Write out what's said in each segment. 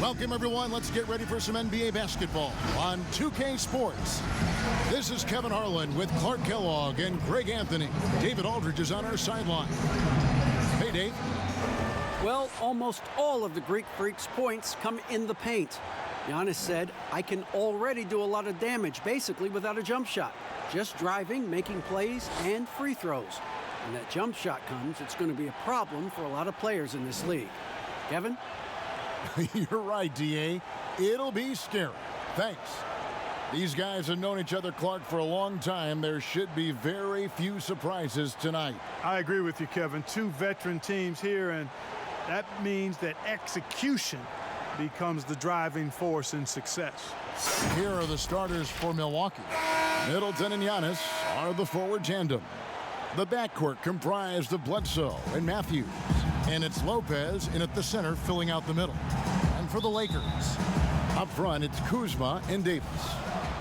Welcome, everyone. Let's get ready for some NBA basketball on 2K Sports. This is Kevin Harlan with Clark Kellogg and Greg Anthony. David Aldridge is on our sideline. Hey, Dave. Well, almost all of the Greek Freak's points come in the paint. Giannis said, I can already do a lot of damage, basically without a jump shot. Just driving, making plays, and free throws. When that jump shot comes, it's going to be a problem for a lot of players in this league. Kevin? You're right, D.A. It'll be scary. Thanks. These guys have known each other, Clark, for a long time. There should be very few surprises tonight. I agree with you, Kevin. Two veteran teams here, and that means that execution becomes the driving force in success. Here are the starters for Milwaukee. Middleton and Giannis are the forward tandem. The backcourt comprised of Bledsoe and Matthews. And it's Lopez in at the center, filling out the middle. And for the Lakers, up front, it's Kuzma and Davis.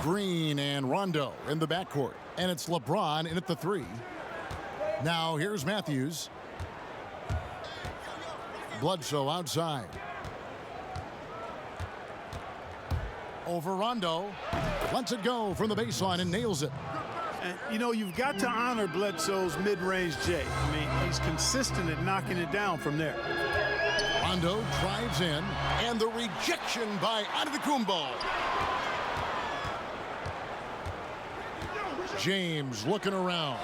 Green and Rondo in the backcourt. And it's LeBron in at the 3. Now here's Matthews. Bledsoe outside. Over Rondo. Lets it go from the baseline and nails it. And, you know, you've got to honor Bledsoe's mid-range J. I mean, he's consistent at knocking it down from there. Rondo drives in, and the rejection by Antetokounmpo. James looking around.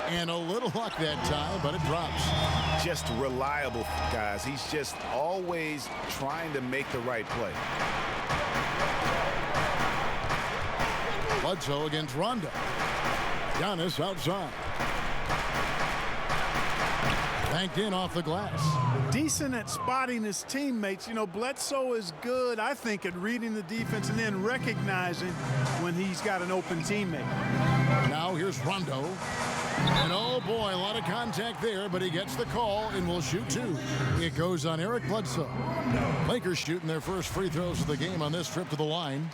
And a little luck that time, but it drops. Just reliable, guys. He's just always trying to make the right play. Bledsoe against Rondo. Giannis outside. Banked in off the glass. Decent at spotting his teammates. You know, Bledsoe is good, I think, at reading the defense and then recognizing when he's got an open teammate. Now here's Rondo. And oh boy, a lot of contact there, but he gets the call and will shoot 2. It goes on Eric Bledsoe. Lakers shooting their first free throws of the game on this trip to the line.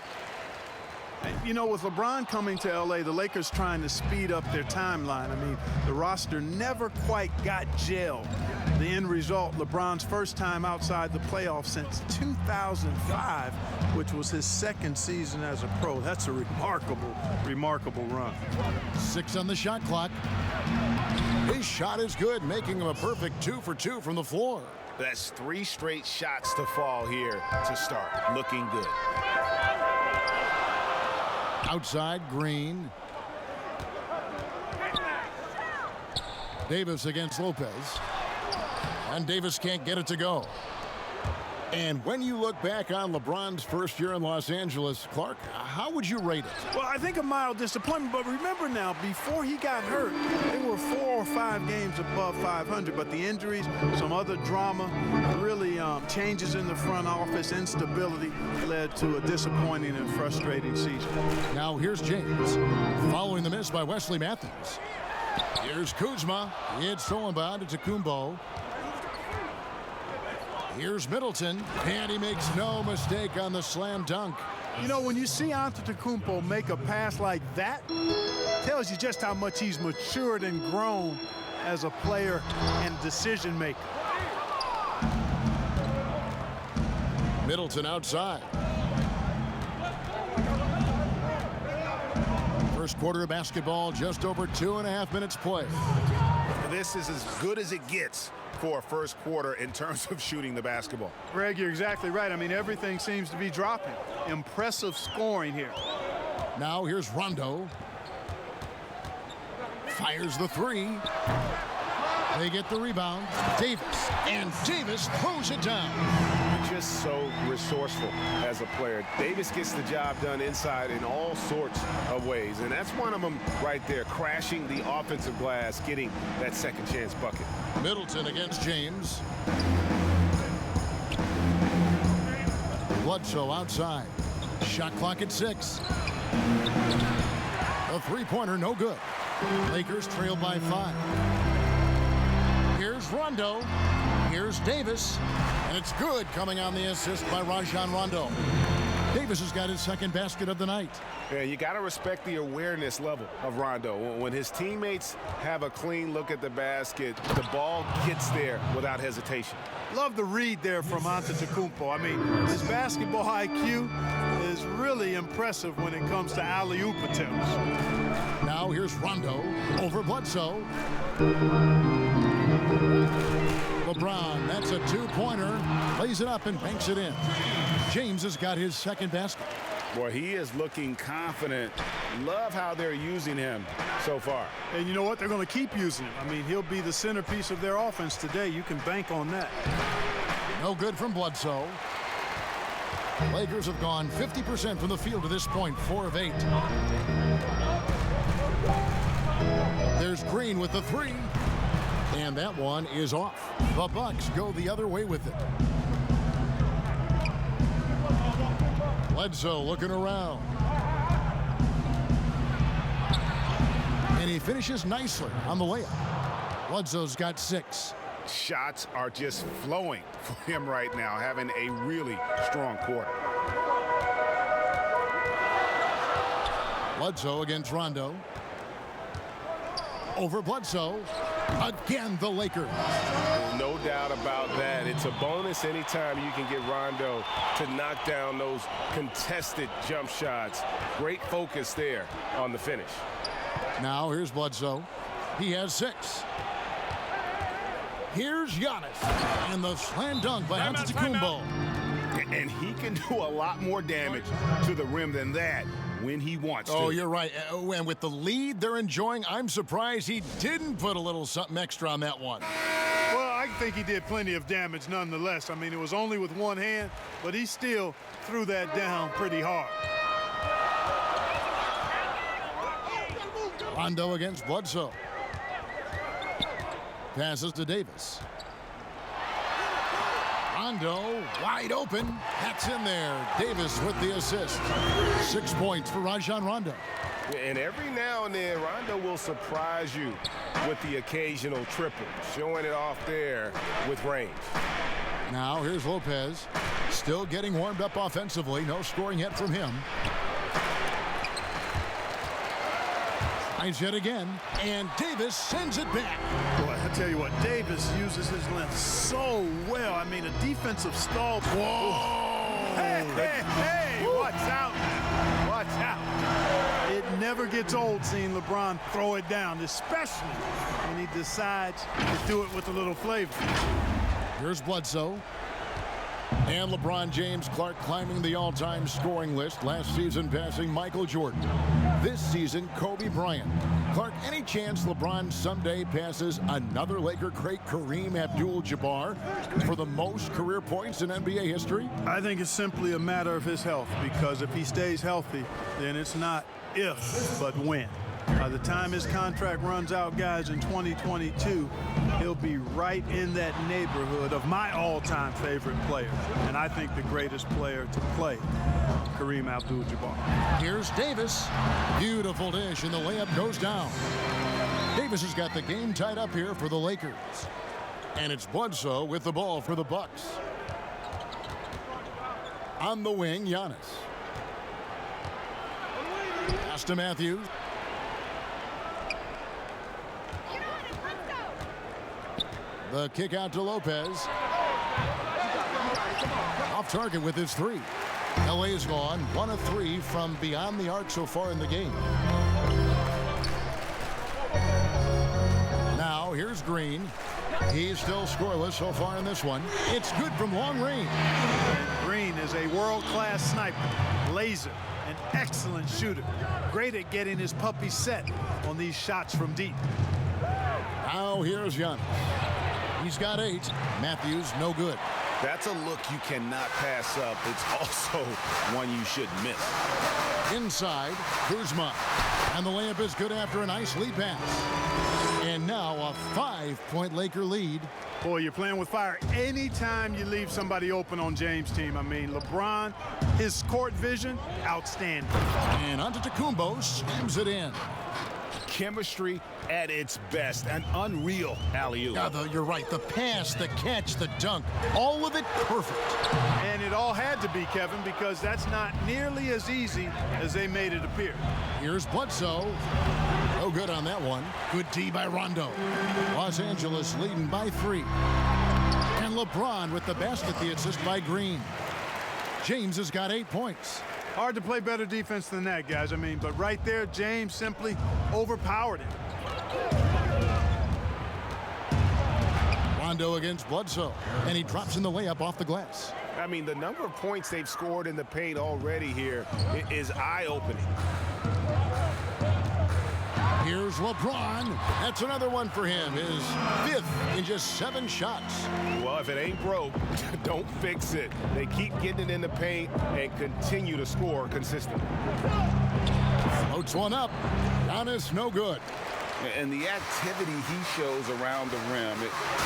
You know, with LeBron coming to L.A., the Lakers trying to speed up their timeline. I mean, the roster never quite got gelled. The end result, LeBron's first time outside the playoffs since 2005, which was his second season as a pro. That's a remarkable run. 6 on the shot clock. His shot is good, making him a perfect 2 for 2 from the floor. That's 3 straight shots to fall here to start. Looking good. Outside, Green. Davis against Lopez. And Davis can't get it to go. And when you look back on LeBron's first year in Los Angeles, Clark, how would you rate it? Well, I think a mild disappointment, but remember now, before he got hurt, they were 4 or 5 games above 500, but the injuries, some other drama, really changes in the front office, instability led to a disappointing and frustrating season. Now here's James, following the miss by Wesley Matthews. Here's Kuzma. It's stolen by Antetokounmpo. Here's Middleton, and he makes no mistake on the slam dunk. You know, when you see Antetokounmpo make a pass like that, it tells you just how much he's matured and grown as a player and decision maker. Middleton outside. First quarter of basketball, just over 2.5 minutes play. This is as good as it gets for a first quarter in terms of shooting the basketball. Greg, you're exactly right. I mean, everything seems to be dropping. Impressive scoring here. Now here's Rondo. Fires the 3. They get the rebound. Davis. And Davis throws it down. Just so resourceful as a player. Davis gets the job done inside in all sorts of ways. And that's one of them right there, crashing the offensive glass, getting that second chance bucket. Middleton against James. Bledsoe outside. Shot clock at 6. A 3-pointer, no good. Lakers trail by 5. Here's Rondo. Here's Davis. And it's good, coming on the assist by Rajon Rondo. Davis has got his second basket of the night. Yeah, you got to respect the awareness level of Rondo. When his teammates have a clean look at the basket, the ball gets there without hesitation. Love the read there from Antetokounmpo. I mean, his basketball IQ is really impressive when it comes to alley-oop attempts. Now here's Rondo over Bledsoe. LeBron, that's a two-pointer. Lays it up and banks it in. James has got his second basket. Boy, he is looking confident. Love how they're using him so far. And you know what? They're going to keep using him. I mean, he'll be the centerpiece of their offense today. You can bank on that. No good from Bledsoe. Lakers have gone 50% from the field to this point, 4 of 8. There's Green with the three. And that one is off. The Bucks go the other way with it. Bledsoe looking around. And he finishes nicely on the layup. Bledsoe's got 6. Shots are just flowing for him right now, having a really strong quarter. Bledsoe against Rondo. Over Bledsoe. Again, the Lakers. No doubt about that. It's a bonus anytime you can get Rondo to knock down those contested jump shots. Great focus there on the finish. Now here's Bledsoe. He has 6. Here's Giannis. And the slam dunk by Antetokounmpo. And he can do a lot more damage to the rim than that when he wants to. Oh, you're right. And with the lead they're enjoying, I'm surprised he didn't put a little something extra on that one. Well, I think he did plenty of damage nonetheless. I mean, it was only with one hand, but he still threw that down pretty hard. Rondo against Bledsoe. Passes to Davis. Rondo wide open. That's in there. Davis with the assist. 6 points for Rajon Rondo. And every now and then, Rondo will surprise you with the occasional triple, showing it off there with range. Now here's Lopez. Still getting warmed up offensively. No scoring yet from him. Tries yet again. And Davis sends it back. Boy, I tell you what, Davis uses his length so well. I mean, a defensive stall. Whoa! Hey, hey, hey! Watch out now. Watch out. It never gets old seeing LeBron throw it down, especially when he decides to do it with a little flavor. Here's Bledsoe. And LeBron James Clark climbing the all-time scoring list. Last season passing Michael Jordan. This season, Kobe Bryant. Clark, any chance LeBron someday passes another Laker great Kareem Abdul-Jabbar for the most career points in NBA history? I think it's simply a matter of his health, because if he stays healthy, then it's not if, but when. By the time his contract runs out, guys, in 2022, he'll be right in that neighborhood of my all-time favorite player, and I think the greatest player to play, Kareem Abdul-Jabbar. Here's Davis. Beautiful dish, and the layup goes down. Davis has got the game tied up here for the Lakers. And it's Bledsoe with the ball for the Bucks. On the wing, Giannis. Pass to Matthews. The kick out to Lopez. Off target with his 3. LA's gone 1 of 3 from beyond the arc so far in the game. Now here's Green. He's still scoreless so far in this one. It's good from long range. Green is a world-class sniper, laser, an excellent shooter. Great at getting his puppy set on these shots from deep. Now here's Giannis. He's got 8. Matthews, no good. That's a look you cannot pass up. It's also one you shouldn't miss. Inside, Kuzma. And the layup is good after a nice lead pass. And now a 5-point Laker lead. Boy, you're playing with fire anytime you leave somebody open on James' team. I mean, LeBron, his court vision, outstanding. And Antetokounmpo slams it in. chemistry at its best. An unreal alley-oop. Yeah, you're right. The pass, the catch, the dunk, all of it perfect. And it all had to be, Kevin, because that's not nearly as easy as they made it appear. Here's Bledsoe. No good on that one. Good D by Rondo. Los Angeles leading by 3. And LeBron with the basket, the assist by Green. James has got 8 points. Hard to play better defense than that, guys. I mean, but right there, James simply overpowered it. Rondo against Bledsoe, and he drops in the layup off the glass. I mean, the number of points they've scored in the paint already here is eye-opening. Here's LeBron. That's another one for him. His 5th in just 7 shots. Well, if it ain't broke, don't fix it. They keep getting it in the paint and continue to score consistently. Floats one up. Giannis, no good. And the activity he shows around the rim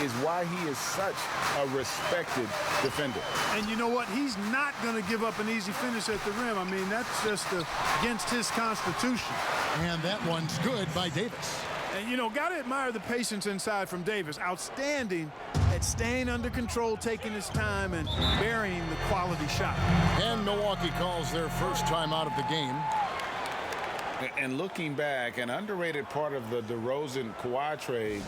is why he is such a respected defender. And you know what? He's not going to give up an easy finish at the rim. I mean, that's just against his constitution. And that one's good by Davis. And, you know, got to admire the patience inside from Davis. Outstanding at staying under control, taking his time, and burying the quality shot. And Milwaukee calls their first time out of the game. And looking back, an underrated part of the DeRozan-Kawhi trade,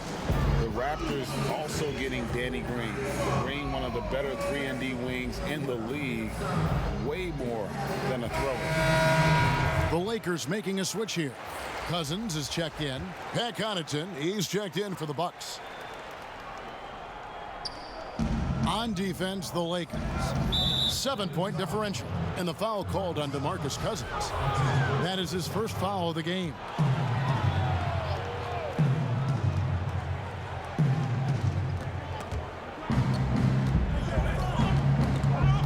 the Raptors also getting Danny Green. Green, one of the better 3-and-D wings in the league, way more than a thrower. The Lakers making a switch here. Cousins is checked in. Pat Connaughton, he's checked in for the Bucks. On defense, the Lakers. 7-point differential, and the foul called on DeMarcus Cousins. That is his first foul of the game.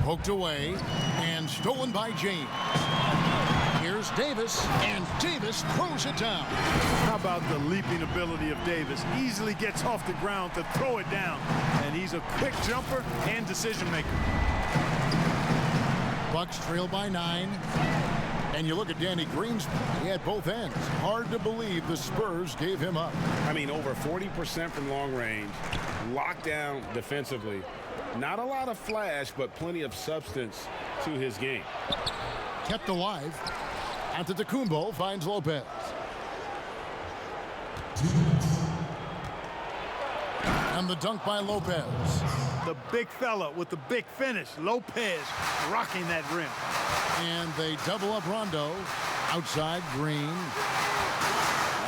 Poked away and stolen by James. Here's Davis, and Davis throws it down. How about the leaping ability of Davis? Easily gets off the ground to throw it down. And he's a quick jumper and decision maker. Bucks trail by 9. And you look at Danny Green's play, he had both ends. Hard to believe the Spurs gave him up. I mean, over 40% from long range, locked down defensively. Not a lot of flash, but plenty of substance to his game. Kept alive. Antetokounmpo finds Lopez. And the dunk by Lopez. The big fella with the big finish. Lopez rocking that rim. And they double up Rondo. Outside, Green.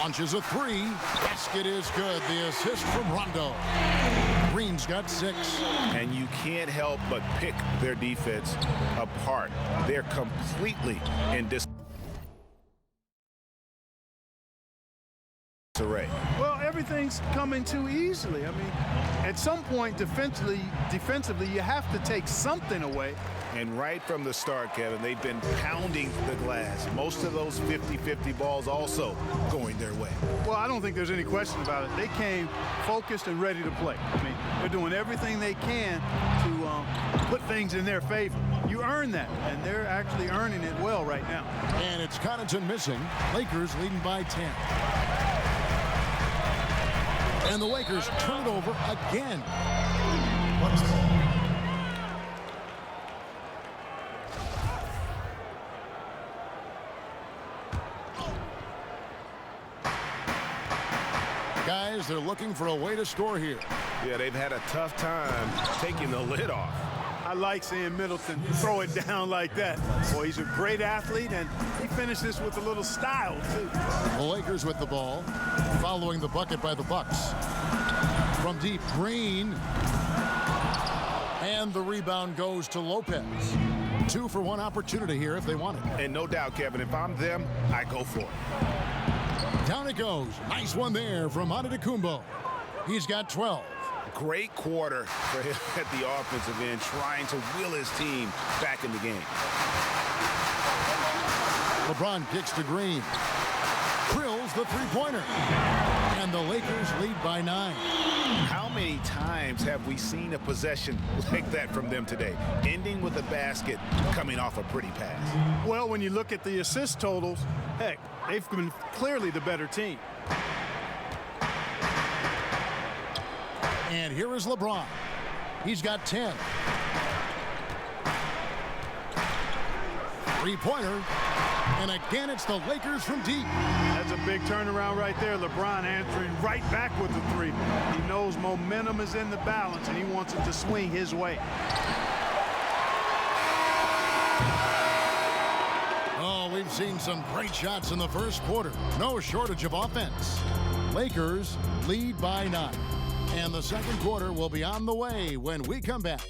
Launches a 3. Basket is good. The assist from Rondo. Green's got 6. And you can't help but pick their defense apart. They're completely in disarray. Well, everything's coming too easily. I mean, at some point defensively, you have to take something away. And right from the start, Kevin, they've been pounding the glass. Most of those 50-50 balls also going their way. Well, I don't think there's any question about it. They came focused and ready to play. I mean, they're doing everything they can to put things in their favor. You earn that, and they're actually earning it well right now. And it's Connaughton missing. Lakers leading by 10. And the Lakers turn it over again. Guys, they're looking for a way to score here. Yeah, they've had a tough time taking the lid off. I like seeing Middleton throw it down like that. Boy, he's a great athlete, and he finishes with a little style, too. The Lakers with the ball, following the bucket by the Bucks. From deep, Green. And the rebound goes to Lopez. 2 for 1 opportunity here if they want it. And no doubt, Kevin, if I'm them, I go for it. Down it goes. Nice one there from Antetokounmpo. He's got 12. Great quarter for him at the offensive end, trying to will his team back in the game. LeBron kicks to Green. Drills the three-pointer. And the Lakers lead by 9. How many times have we seen a possession like that from them today, ending with a basket coming off a pretty pass? Well, when you look at the assist totals, Heck, they've been clearly the better team. And here is LeBron. He's got 10. Three-pointer. And again, it's the Lakers from deep. That's a big turnaround right there. LeBron answering right back with the three. He knows momentum is in the balance, and he wants it to swing his way. Oh, we've seen some great shots in the first quarter. No shortage of offense. Lakers lead by 9. And the second quarter will be on the way when we come back.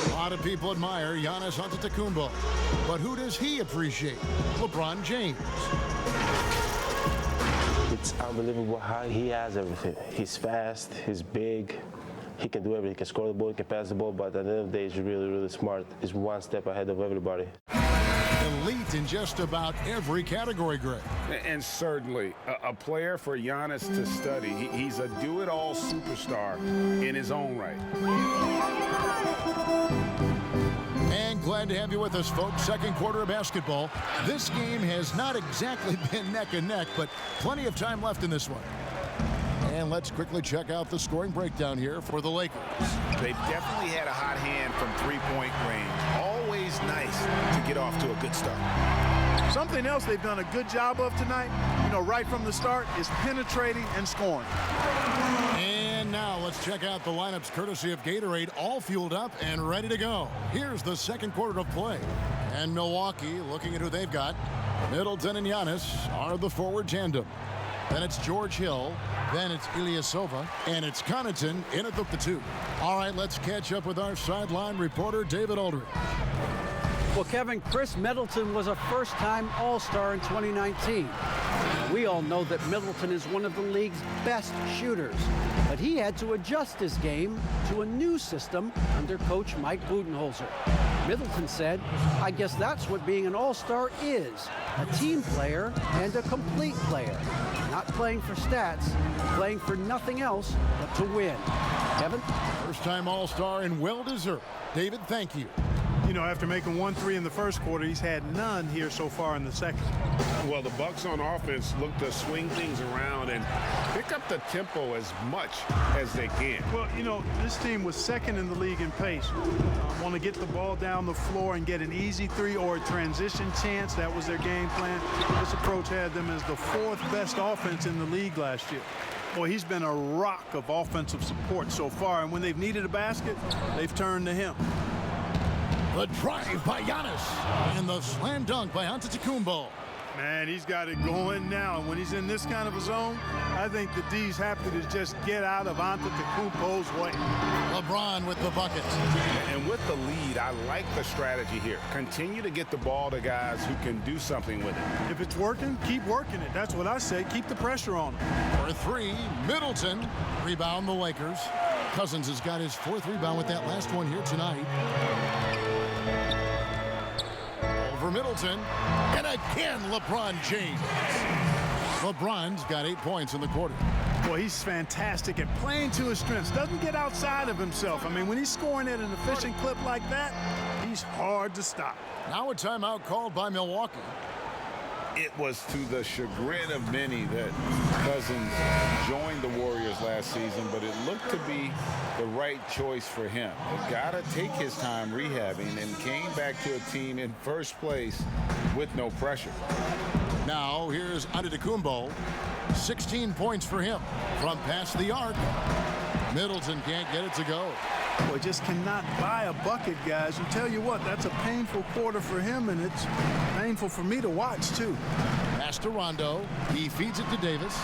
A lot of people admire Giannis Antetokounmpo, but who does he appreciate? LeBron James. It's unbelievable how he has everything. He's fast, he's big, he can do everything. He can score the ball, he can pass the ball, but at the end of the day, he's really, really smart. He's one step ahead of everybody. Elite in just about every category, Greg. And certainly a player for Giannis to study. He's a do-it-all superstar in his own right. And glad to have you with us, folks. Second quarter of basketball. This game has not exactly been neck and neck, but plenty of time left in this one. And let's quickly check out the scoring breakdown here for the Lakers. They've definitely had a hot hand from three-point range. Always nice to get off to a good start. Something else they've done a good job of tonight, right from the start, is penetrating and scoring. And now let's check out the lineups courtesy of Gatorade, all fueled up and ready to go. Here's the second quarter of play. And Milwaukee, looking at who they've got, Middleton and Giannis are the forward tandem. Then it's George Hill, then it's Ilyasova, and it's Connaughton in at the 2. All right, let's catch up with our sideline reporter, David Aldridge. Well, Kevin, Chris Middleton was a first-time All-Star in 2019. We all know that Middleton is one of the league's best shooters, but he had to adjust his game to a new system under coach Mike Budenholzer. Middleton said, "I guess that's what being an All-Star is, a team player and a complete player. Not playing for stats, playing for nothing else but to win." Kevin? First-time All-Star and well-deserved. David, thank you. After making 1 3 in the first quarter, he's had none here so far in the second. Well, the Bucks on offense look to swing things around and pick up the tempo as much as they can. Well, this team was second in the league in pace. Want to get the ball down the floor and get an easy 3 or a transition chance. That was their game plan. This approach had them as the 4th best offense in the league last year. Boy, he's been a rock of offensive support so far, and when they've needed a basket, they've turned to him. The drive by Giannis and the slam dunk by Antetokounmpo. Man, he's got it going now. And when he's in this kind of a zone, I think the D's happy to just get out of Antetokounmpo's way. LeBron with the bucket. And with the lead, I like the strategy here. Continue to get the ball to guys who can do something with it. If it's working, keep working it. That's what I say. Keep the pressure on him. For 3, Middleton. Rebound the Lakers. Cousins has got his 4th rebound with that last one here tonight. For Middleton, and again LeBron James. LeBron's got 8 points in the quarter. Boy, he's fantastic at playing to his strengths. Doesn't get outside of himself. I mean, when he's scoring at an efficient clip like that, he's hard to stop. Now a timeout called by Milwaukee. It was to the chagrin of many that Cousins joined the Warriors last season, but it looked to be the right choice for him. He got to take his time rehabbing and came back to a team in first place with no pressure. Now here's Antetokounmpo. 16 points for him from past the arc. Middleton can't get it to go. Boy, just cannot buy a bucket, guys. And tell you what, that's a painful quarter for him, and it's painful for me to watch, too. Pass to Rondo. He feeds it to Davis.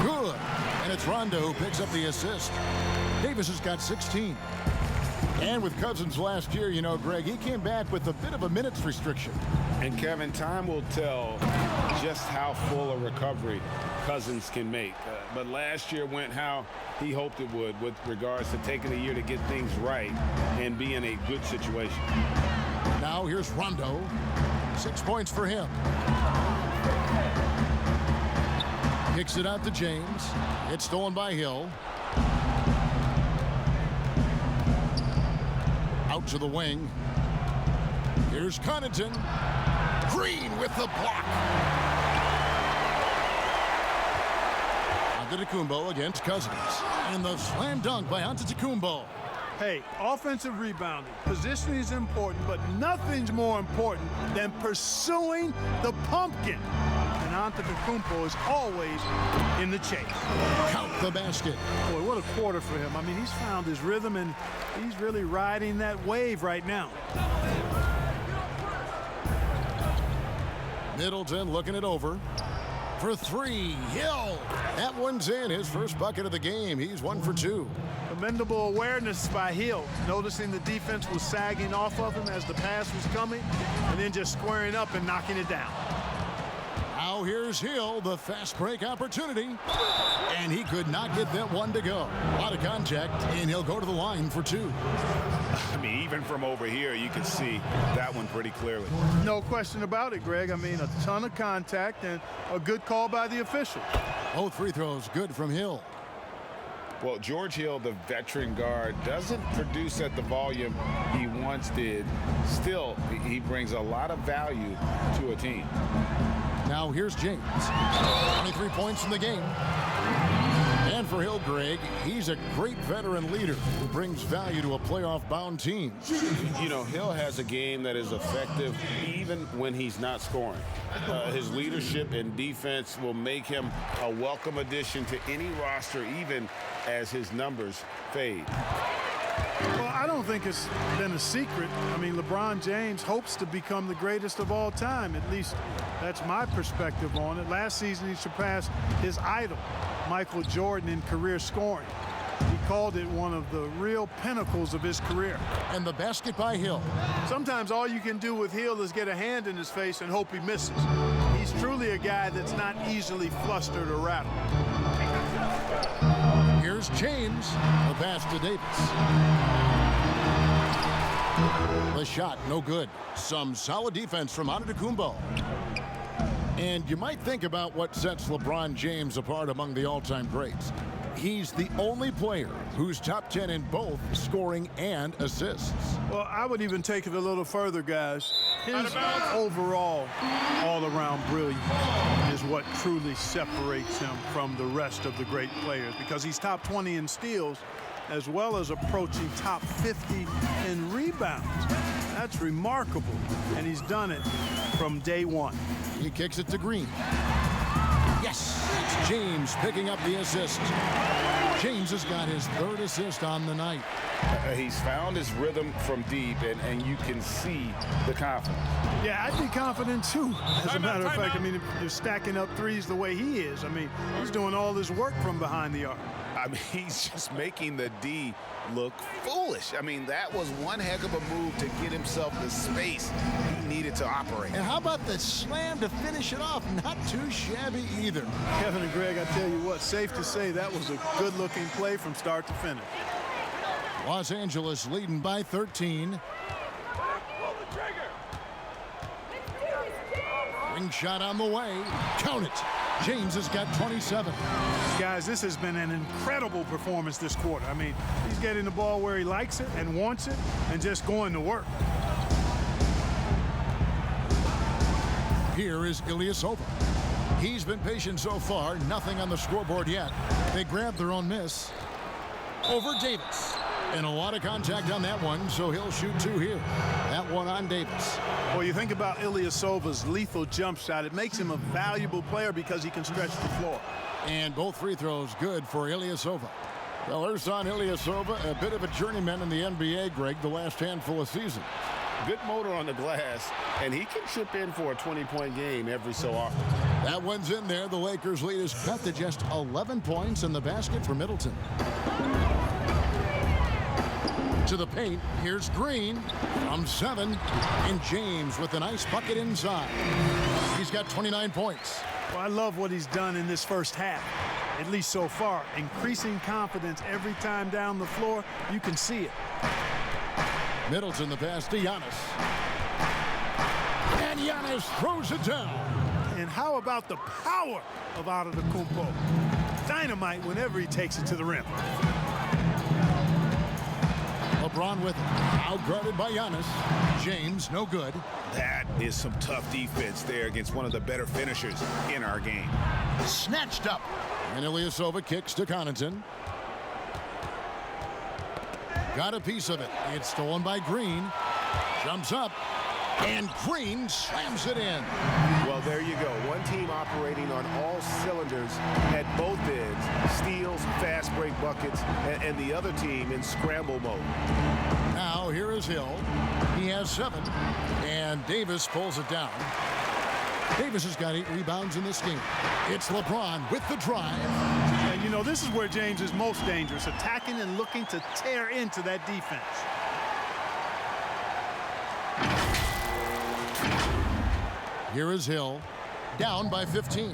Good. And it's Rondo who picks up the assist. Davis has got 16. And with Cousins last year, you know, Greg, he came back with a bit of a minutes restriction. And Kevin, time will tell just how full a recovery Cousins can make. But last year went how he hoped it would with regards to taking a year to get things right and be in a good situation. Now here's Rondo. 6 points for him. Kicks it out to James. It's stolen by Hill. Out to the wing. Here's Connaughton. Green with the block. Antetokounmpo against Cousins. And the slam dunk by Antetokounmpo. Hey, offensive rebounding, positioning is important, but nothing's more important than pursuing the pumpkin. And Antetokounmpo is always in the chase. Count the basket. Boy, what a quarter for him. I mean, he's found his rhythm, and he's really riding that wave right now. Middleton looking it over. For three, Hill. That one's in. His first bucket of the game. He's 1 for 2. Commendable awareness by Hill, noticing the defense was sagging off of him as the pass was coming, and then just squaring up and knocking it down. Now here's Hill, the fast break opportunity. And he could not get that one to go. A lot of contact, and he'll go to the line for 2. I mean, even from over here, you can see that one pretty clearly. No question about it, Greg. I mean, a ton of contact and a good call by the official. Both free throws good from Hill. Well, George Hill, the veteran guard, doesn't produce at the volume he once did. Still, he brings a lot of value to a team. Now here's James. 23 points in the game. And for Hill, Greg, he's a great veteran leader who brings value to a playoff-bound team. You know, Hill has a game that is effective even when he's not scoring. His leadership and defense will make him a welcome addition to any roster, even as his numbers fade. Well, I don't think it's been a secret. I mean, LeBron James hopes to become the greatest of all time. At least that's my perspective on it. Last season, he surpassed his idol, Michael Jordan, in career scoring. He called it one of the real pinnacles of his career. And the basket by Hill. Sometimes all you can do with Hill is get a hand in his face and hope he misses. He's truly a guy that's not easily flustered or rattled. Here's James. The pass to Davis. The shot, no good. Some solid defense from Antetokounmpo. And you might think about what sets LeBron James apart among the all-time greats. He's the only player who's top 10 in both scoring and assists. Well, I would even take it a little further, guys. His overall all-around brilliance is what truly separates him from the rest of the great players, because he's top 20 in steals as well as approaching top 50 in rebounds. That's remarkable, and he's done it from day one. He kicks it to Green. Yes, it's James picking up the assist. James has got his 3rd assist on the night. He's found his rhythm from deep, and you can see the confidence. Yeah, I'd be confident too. As a matter of fact, I mean, if you're stacking up threes the way he is, I mean, he's doing all his work from behind the arc. I mean, he's just making the D look foolish. I mean, that was one heck of a move to get himself the space he needed to operate. And how about the slam to finish it off? Not too shabby either. Kevin and Greg, I tell you what, safe to say that was a good-looking play from start to finish. Los Angeles leading by 13. Ring shot on the way. Count it. James has got 27. Guys, this has been an incredible performance this quarter. I mean, he's getting the ball where he likes it and wants it and just going to work. Here is Ilyasova. He's been patient so far. Nothing on the scoreboard yet. They grabbed their own miss. Over Davis. And a lot of contact on that one, so he'll shoot 2 here. That one on Davis. Well, you think about Ilyasova's lethal jump shot. It makes him a valuable player because he can stretch the floor. And both free throws good for Ilyasova. Well, there's on Ilyasova, a bit of a journeyman in the NBA, Greg, the last handful of seasons. Good motor on the glass, and he can chip in for a 20-point game every so often. That one's in there. The Lakers' lead is cut to just 11 points in the basket for Middleton. To the paint, here's Green from 7. And James with a nice bucket inside. He's got 29 points. Well, I love what he's done in this first half, at least so far. Increasing confidence every time down the floor. You can see it. Middleton the pass to Giannis. And Giannis throws it down. And how about the power of Antetokounmpo? Dynamite whenever he takes it to the rim. LeBron with it. Outguarded by Giannis. James, no good. That is some tough defense there against one of the better finishers in our game. Snatched up. And Ilyasova kicks to Connaughton. Got a piece of it. It's stolen by Green. Jumps up. And Green slams it in. Well, there you go. One team operating on all cylinders at both ends. Steals, fast break buckets, and the other team in scramble mode. Now here is Hill. He has 7. And Davis pulls it down. Davis has got 8 rebounds in this game. It's LeBron with the drive. And you know, this is where James is most dangerous, attacking and looking to tear into that defense. Here is Hill, down by 15.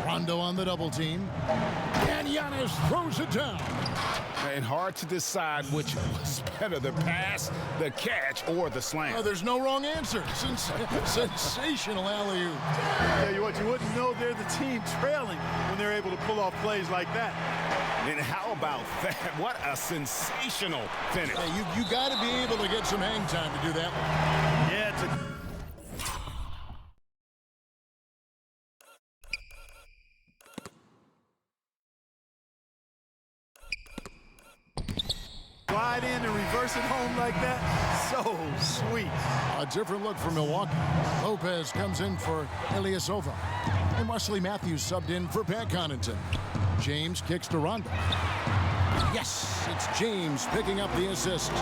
Rondo on the double team. And Giannis throws it down. And hard to decide which was better, the pass, the catch, or the slam. Oh, there's no wrong answer. Sensational alley-oop. Tell you what, you wouldn't know they're the team trailing when they're able to pull off plays like that. And how about that? What a sensational finish. Hey, you got to be able to get some hang time to do that one. Yeah, it's a... Slide in and reverse it home like that. So sweet. A different look for Milwaukee. Lopez comes in for Ilyasova. And Wesley Matthews subbed in for Pat Connaughton. James kicks to Rondo. Yes, it's James picking up the assist.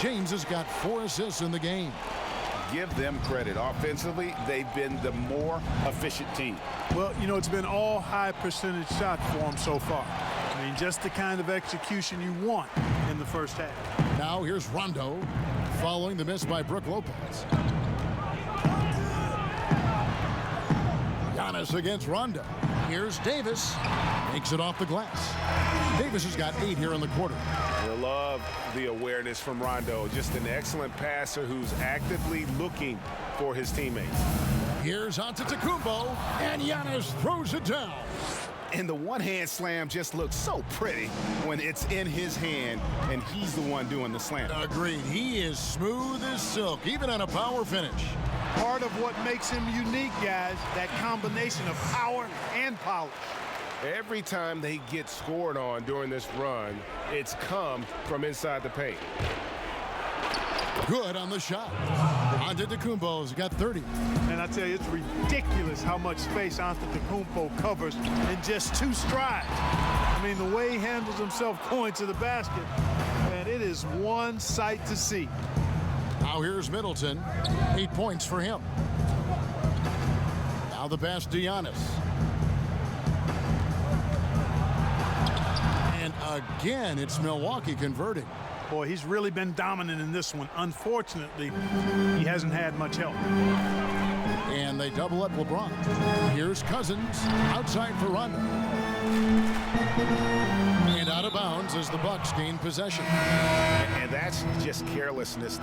James has got 4 assists in the game. Give them credit. Offensively, they've been the more efficient team. Well, you know, it's been all high percentage shots for them so far. I mean, just the kind of execution you want in the first half. Now here's Rondo, following the miss by Brook Lopez. Giannis against Rondo. Here's Davis. Makes it off the glass. Davis has got 8 here in the quarter. I love the awareness from Rondo. Just an excellent passer who's actively looking for his teammates. Here's Antetokounmpo, and Giannis throws it down. And the one-hand slam just looks so pretty when it's in his hand and he's the one doing the slam. Agreed. He is smooth as silk, even on a power finish. Part of what makes him unique, guys, that combination of power and polish. Every time they get scored on during this run, it's come from inside the paint. Good on the shot. Antetokounmpo's got 30. And I tell you, it's ridiculous how much space Antetokounmpo covers in just 2 strides. I mean, the way he handles himself going to the basket, man, it is one sight to see. Now here's Middleton. 8 points for him. Now the pass to Giannis. And again, it's Milwaukee converting. Boy, he's really been dominant in this one. Unfortunately, he hasn't had much help. And they double up LeBron. Here's Cousins outside for Rondo. And out of bounds as the Bucks gain possession. And that's just carelessness.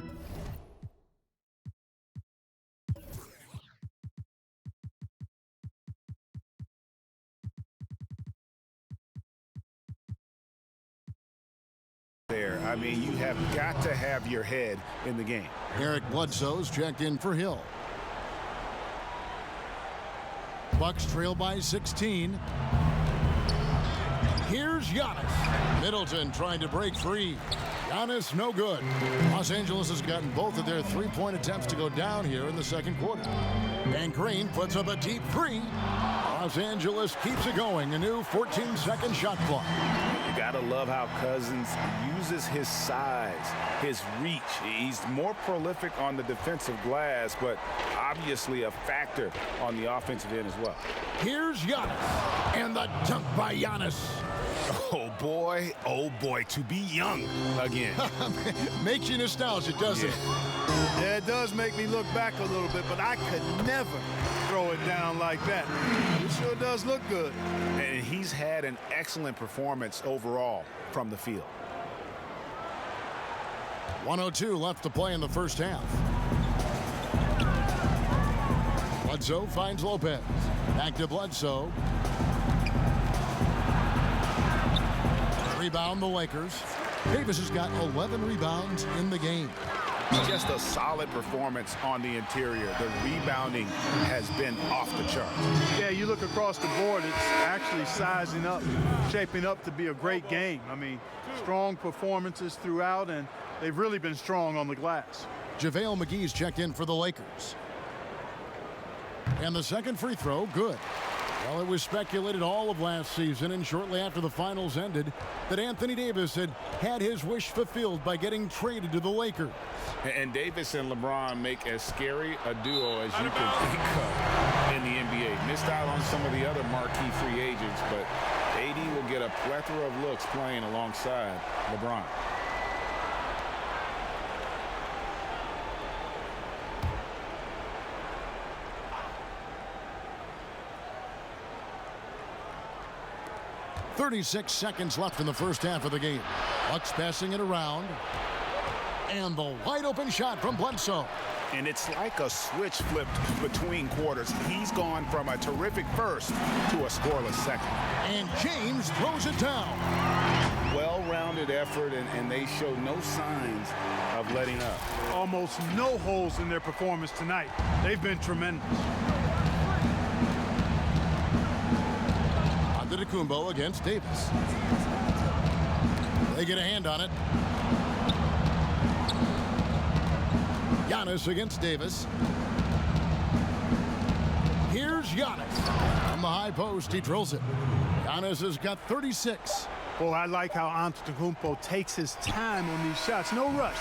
I mean, you have got to have your head in the game. Eric Bledsoe's checked in for Hill. Bucks trail by 16. Here's Giannis. Middleton trying to break free. Giannis, no good. Los Angeles has gotten both of their 3-point attempts to go down here in the second quarter. And Green puts up a deep 3. Los Angeles keeps it going. A new 14-second shot clock. You got to love how Cousins uses his size, his reach. He's more prolific on the defensive glass, but obviously a factor on the offensive end as well. Here's Giannis. And the dunk by Giannis. Oh boy, to be young again. Makes you nostalgic, doesn't it? Yeah, it does make me look back a little bit, but I could never throw it down like that. It sure does look good. And he's had an excellent performance overall from the field. 1:02 left to play in the first half. Bledsoe finds Lopez. Back to Bledsoe. Rebound the Lakers. Davis has got 11 rebounds in the game. Just a solid performance on the interior. The rebounding has been off the charts. Yeah, you look across the board, it's actually sizing up, shaping up to be a great game. I mean, strong performances throughout, and they've really been strong on the glass. JaVale McGee's checked in for the Lakers. And the second free throw, good. Well, it was speculated all of last season and shortly after the finals ended that Anthony Davis had his wish fulfilled by getting traded to the Lakers. And Davis and LeBron make as scary a duo as you can think of in the NBA. Missed out on some of the other marquee free agents, but AD will get a plethora of looks playing alongside LeBron. .36 seconds left in the first half of the game. Bucks passing it around. And the wide open shot from Bledsoe. And it's like a switch flipped between quarters. He's gone from a terrific first to a scoreless second. And James throws it down. Well-rounded effort, and they show no signs of letting up. Almost no holes in their performance tonight. They've been tremendous. Antetokounmpo against Davis. They get a hand on it. Giannis against Davis. Here's Giannis. From the high post, he drills it. Giannis has got 36. Well, I like how Antetokounmpo takes his time on these shots. No rush.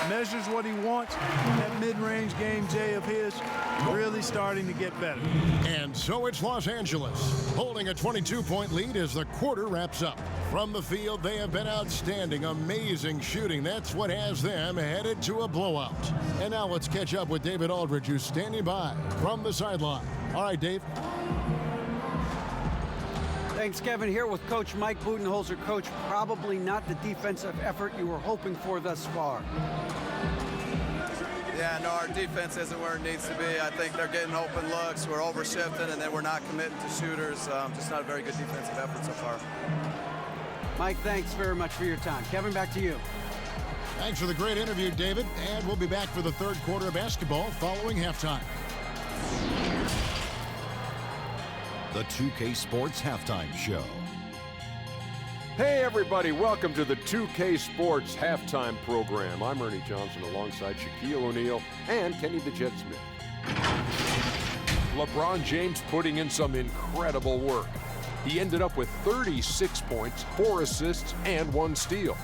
Measures what he wants. That mid-range game, Jay, of his, really starting to get better. And so it's Los Angeles, holding a 22-point lead as the quarter wraps up. From the field, they have been outstanding. Amazing shooting. That's what has them headed to a blowout. And now let's catch up with David Aldridge, who's standing by from the sideline. All right, Dave. Thanks, Kevin. Here with Coach Mike Budenholzer. Coach, probably not the defensive effort you were hoping for thus far. Yeah, no, our defense isn't where it needs to be. I think they're getting open looks. We're overshifting, and then we're not committing to shooters. Just not a very good defensive effort so far. Mike, thanks very much for your time. Kevin, back to you. Thanks for the great interview, David. And we'll be back for the third quarter of basketball following halftime. The 2K Sports Halftime Show. Hey everybody, welcome to the 2K Sports Halftime Program. I'm Ernie Johnson alongside Shaquille O'Neal and Kenny the Jet Smith. LeBron James putting in some incredible work. He ended up with 36 points, 4 assists, and 1 steal.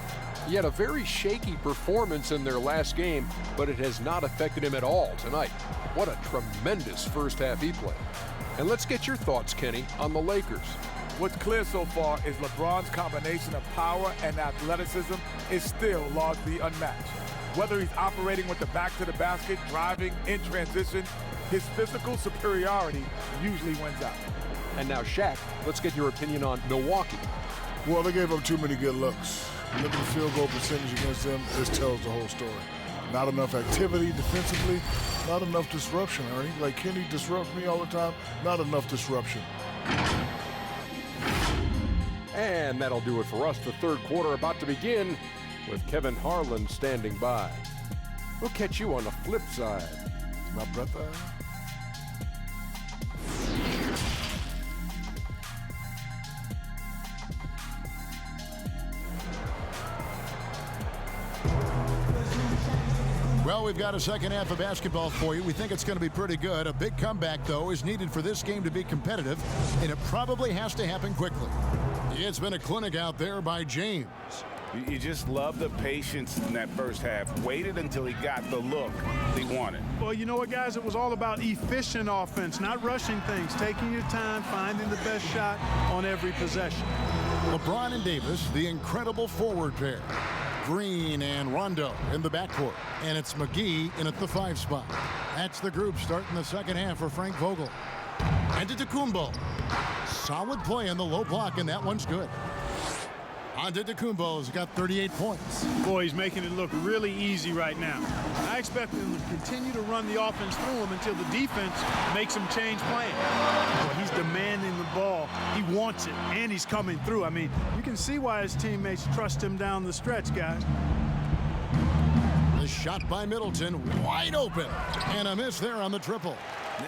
He had a very shaky performance in their last game, but it has not affected him at all tonight. What a tremendous first half he played. And let's get your thoughts, Kenny, on the Lakers. What's clear so far is LeBron's combination of power and athleticism is still largely unmatched. Whether he's operating with the back to the basket, driving, in transition, his physical superiority usually wins out. And now, Shaq, let's get your opinion on Milwaukee. Well, they gave up too many good looks. Look at the field goal percentage against them. This tells the whole story. Not enough activity defensively, not enough disruption, Ernie. Like Kenny disrupts me all the time, not enough disruption. And that'll do it for us. The third quarter about to begin with Kevin Harlan standing by. We'll catch you on the flip side. My brother. Well, we've got a second half of basketball for you. We think it's going to be pretty good. A big comeback, though, is needed for this game to be competitive, and it probably has to happen quickly. It's been a clinic out there by James. You just love the patience in that first half. Waited until he got the look he wanted. Well, you know what, guys? It was all about efficient offense, not rushing things, taking your time, finding the best shot on every possession. LeBron and Davis, the incredible forward pair. Green and Rondo in the backcourt. And it's McGee in at the 5 spot. That's the group starting the second half for Frank Vogel. Antetokounmpo. Solid play in the low block, and that one's good. Antetokounmpo's got 38 points. Boy, he's making it look really easy right now. I expect him to continue to run the offense through him until the defense makes him change plan. Boy, he's demanding the ball. He wants it, and he's coming through. I mean, you can see why his teammates trust him down the stretch, guys. The shot by Middleton, wide open. And a miss there on the triple.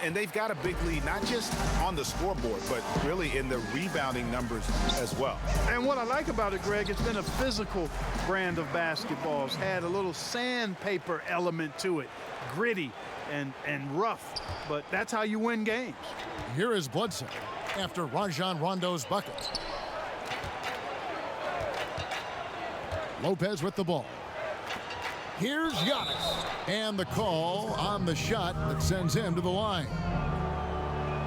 And they've got a big lead, not just on the scoreboard, but really in the rebounding numbers as well. And what I like about it, Greg, it's been a physical brand of basketball. It's had a little sandpaper element to it, gritty and rough, but that's how you win games. Here is Bledsoe after Rajon Rondo's bucket. Lopez with the ball. Here's Giannis, and the call on the shot that sends him to the line.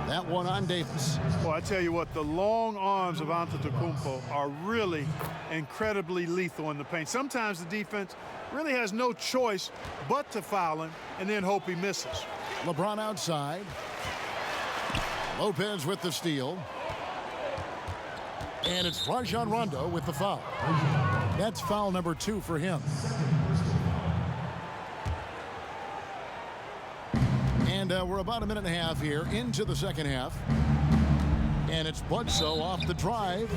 That one on Davis. Well, I tell you what, the long arms of Antetokounmpo are really incredibly lethal in the paint. Sometimes the defense really has no choice but to foul him and then hope he misses. LeBron outside. Lopez with the steal. And it's Rajon Rondo with the foul. That's foul number 2 for him. And we're about a minute and a half here into the second half. And it's Bledsoe off the drive.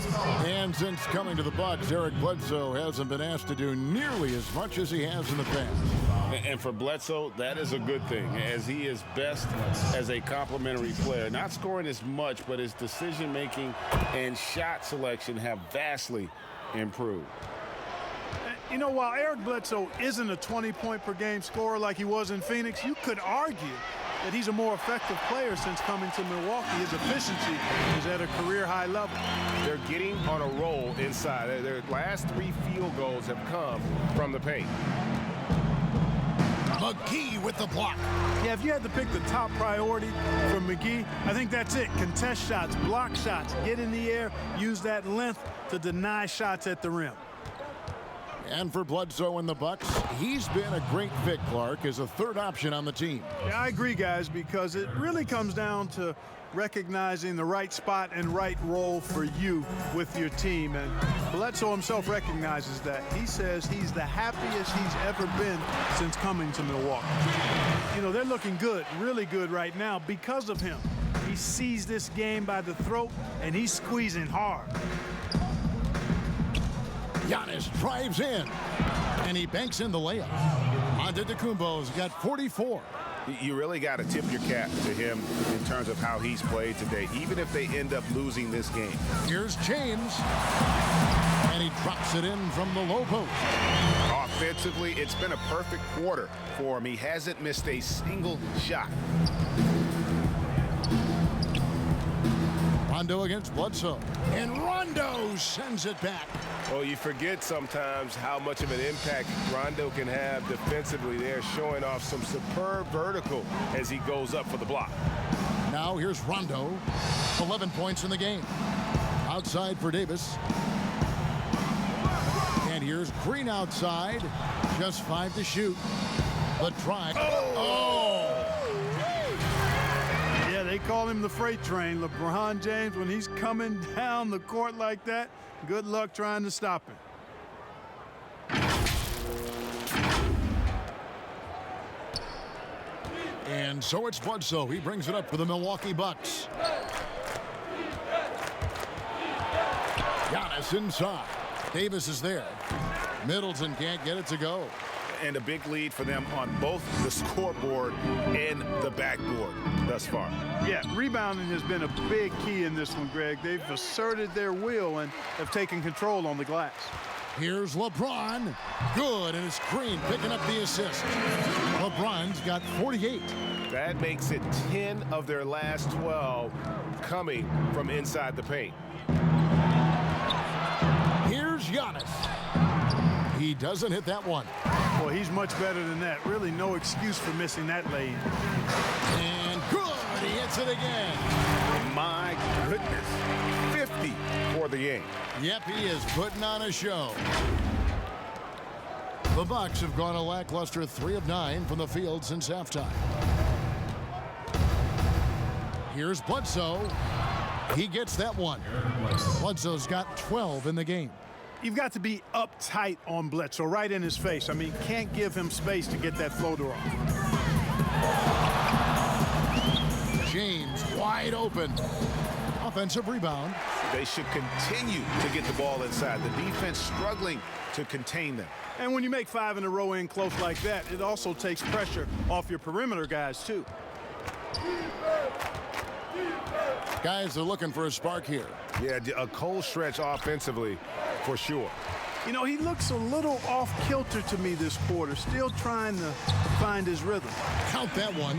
And since coming to the Bucks, Eric Bledsoe hasn't been asked to do nearly as much as he has in the past. And for Bledsoe, that is a good thing, as he is best as a complementary player. Not scoring as much, but his decision-making and shot selection have vastly improved. You know, while Eric Bledsoe isn't a 20-point-per-game scorer like he was in Phoenix, you could argue that he's a more effective player since coming to Milwaukee. His efficiency is at a career-high level. They're getting on a roll inside. Their last 3 field goals have come from the paint. McGee with the block. Yeah, if you had to pick the top priority for McGee, I think that's it. Contest shots, block shots, get in the air, use that length to deny shots at the rim. And for Bledsoe and the Bucks, he's been a great fit, Clark, as a third option on the team. Yeah, I agree, guys, because it really comes down to recognizing the right spot and right role for you with your team. And Bledsoe himself recognizes that. He says he's the happiest he's ever been since coming to Milwaukee. You know, they're looking good, really good right now because of him. He sees this game by the throat, and he's squeezing hard. Giannis drives in, and he banks in the layup. Antetokounmpo's got 44. You really got to tip your cap to him in terms of how he's played today, even if they end up losing this game. Here's James, and he drops it in from the low post. Offensively, it's been a perfect quarter for him. He hasn't missed a single shot. Rondo against Bledsoe, and Rondo sends it back. Well, you forget sometimes how much of an impact Rondo can have defensively there, showing off some superb vertical as he goes up for the block. Now here's Rondo, 11 points in the game. Outside for Davis. And here's Green outside, just 5 to shoot. The try. Yeah, they call him the freight train. LeBron James, when he's coming down the court like that, good luck trying to stop him. And so it's Bledsoe. He brings it up for the Milwaukee Bucks. Giannis inside. Davis is there. Middleton can't get it to go. And a big lead for them on both the scoreboard and the backboard thus far. Yeah, rebounding has been a big key in this one, Greg. They've asserted their will and have taken control on the glass. Here's LeBron. Good, and it's Green picking up the assist. LeBron's got 48. That makes it 10 of their last 12 coming from inside the paint. Here's Giannis. He doesn't hit that one. Well, he's much better than that. Really no excuse for missing that lane. And good, he hits it again. My goodness, 50 for the game. Yep, he is putting on a show. The Bucks have gone a lackluster 3 of 9 from the field since halftime. Here's Bledsoe. He gets that one. Bledsoe's got 12 in the game. You've got to be uptight on Bledsoe, right in his face. I mean, can't give him space to get that floater off. James wide open. Offensive rebound. They should continue to get the ball inside. The defense struggling to contain them. And when you make 5 in a row in close like that, it also takes pressure off your perimeter guys, too. Guys are looking for a spark here. Yeah, a cold stretch offensively for sure. You know, he looks a little off kilter to me this quarter, still trying to find his rhythm. Count that one.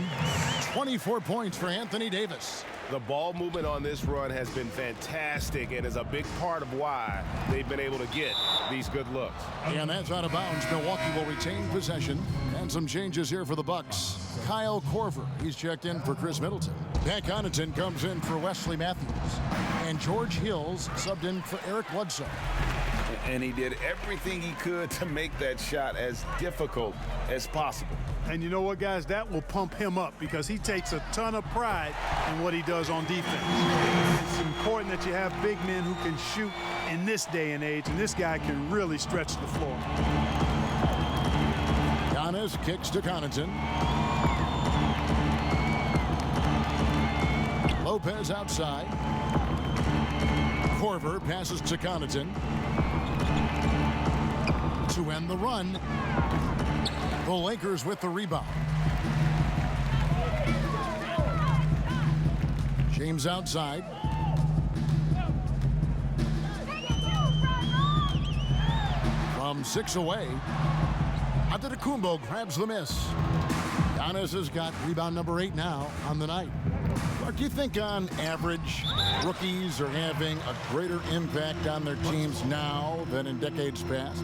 24 points for Anthony Davis. The ball movement on this run has been fantastic and is a big part of why they've been able to get these good looks. And that's out of bounds. Milwaukee will retain possession. And some changes here for the Bucks. Kyle Korver, he's checked in for Chris Middleton. Pat Connaughton comes in for Wesley Matthews. And George Hills subbed in for Eric Bledsoe. And he did everything he could to make that shot as difficult as possible. And you know what, guys? That will pump him up because he takes a ton of pride in what he does on defense. It's important that you have big men who can shoot in this day and age, and this guy can really stretch the floor. Giannis kicks to Connaughton. Lopez outside. Korver passes to Connaughton. To end the run. The Lakers with the rebound. James outside. From 6 away. Antetokounmpo grabs the miss. Giannis has got rebound number 8 now on the night. Mark, do you think on average rookies are having a greater impact on their teams now than in decades past?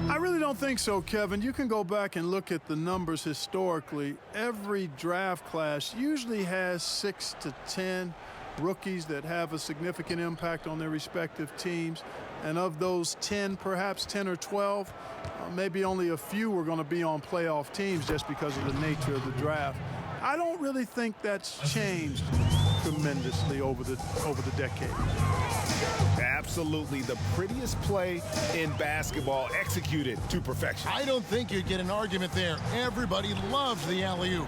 I really don't think so, Kevin. You can go back and look at the numbers historically. Every draft class usually has 6 to 10 rookies that have a significant impact on their respective teams. And of those 10, perhaps 10 or 12, maybe only a few are going to be on playoff teams just because of the nature of the draft. I don't really think that's changed tremendously over the decade. Absolutely the prettiest play in basketball executed to perfection. I don't think you'd get an argument there. Everybody loves the alley-oop.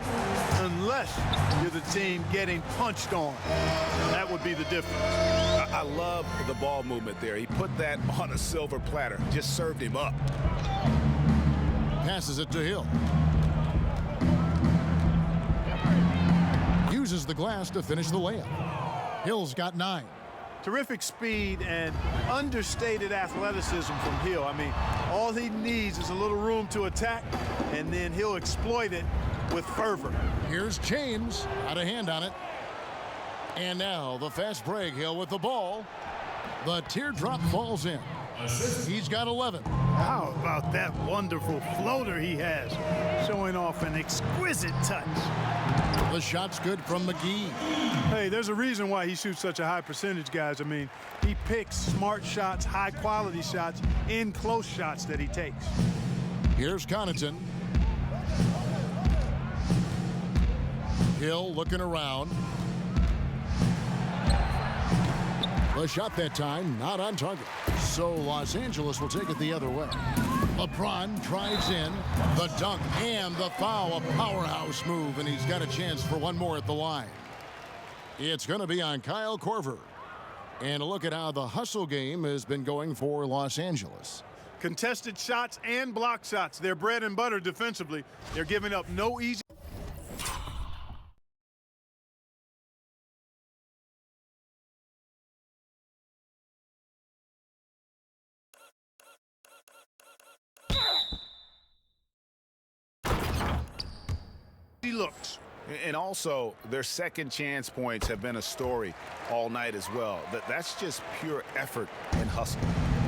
Unless you're the team getting punched on. That would be the difference. I love the ball movement there. He put that on a silver platter. Just served him up. Passes it to Hill. Uses the glass to finish the layup. Hill's got 9. Terrific speed and understated athleticism from Hill. I mean, all he needs is a little room to attack, and then he'll exploit it with fervor. Here's James, out of hand on it. And now the fast break. Hill with the ball. The teardrop falls in. He's got 11. How about that wonderful floater he has, showing off an exquisite touch. The shot's good from McGee. Hey, there's a reason why he shoots such a high percentage, guys. I mean, he picks smart shots, high-quality shots, in close shots that he takes. Here's Connaughton. Hill looking around. The shot that time, not on target. So Los Angeles will take it the other way. LeBron drives in, the dunk and the foul, a powerhouse move, and he's got a chance for one more at the line. It's going to be on Kyle Korver. And a look at how the hustle game has been going for Los Angeles. Contested shots and block shots. They're bread and butter defensively. They're giving up no easy. he looks. And also, their second chance points have been a story all night as well. That's just pure effort and hustle.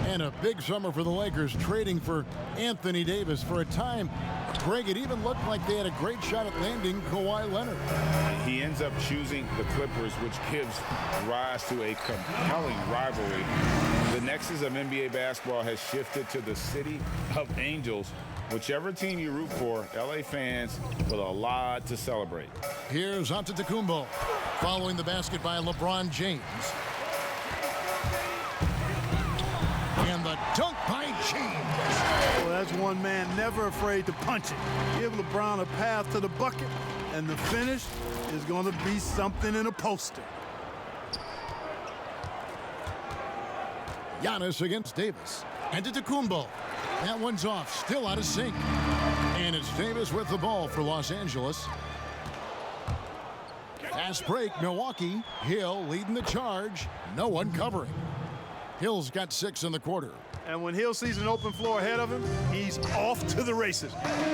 And a big summer for the Lakers, trading for Anthony Davis. For a time, Greg, it even looked like they had a great shot at landing Kawhi Leonard. He ends up choosing the Clippers, which gives rise to a compelling rivalry. The nexus of NBA basketball has shifted to the city of angels. Whichever team you root for, LA fans with a lot to celebrate. Here's Antetokounmpo, following the basket by LeBron James. And the dunk by James. Well, that's one man never afraid to punch it. Give LeBron a path to the bucket, and the finish is going to be something in a poster. Giannis against Davis. Antetokounmpo. That one's off, still out of sync. And it's Davis with the ball for Los Angeles. Fast break, Milwaukee. Hill leading the charge. No one covering. Hill's got 6 in the quarter. And when Hill sees an open floor ahead of him, he's off to the races,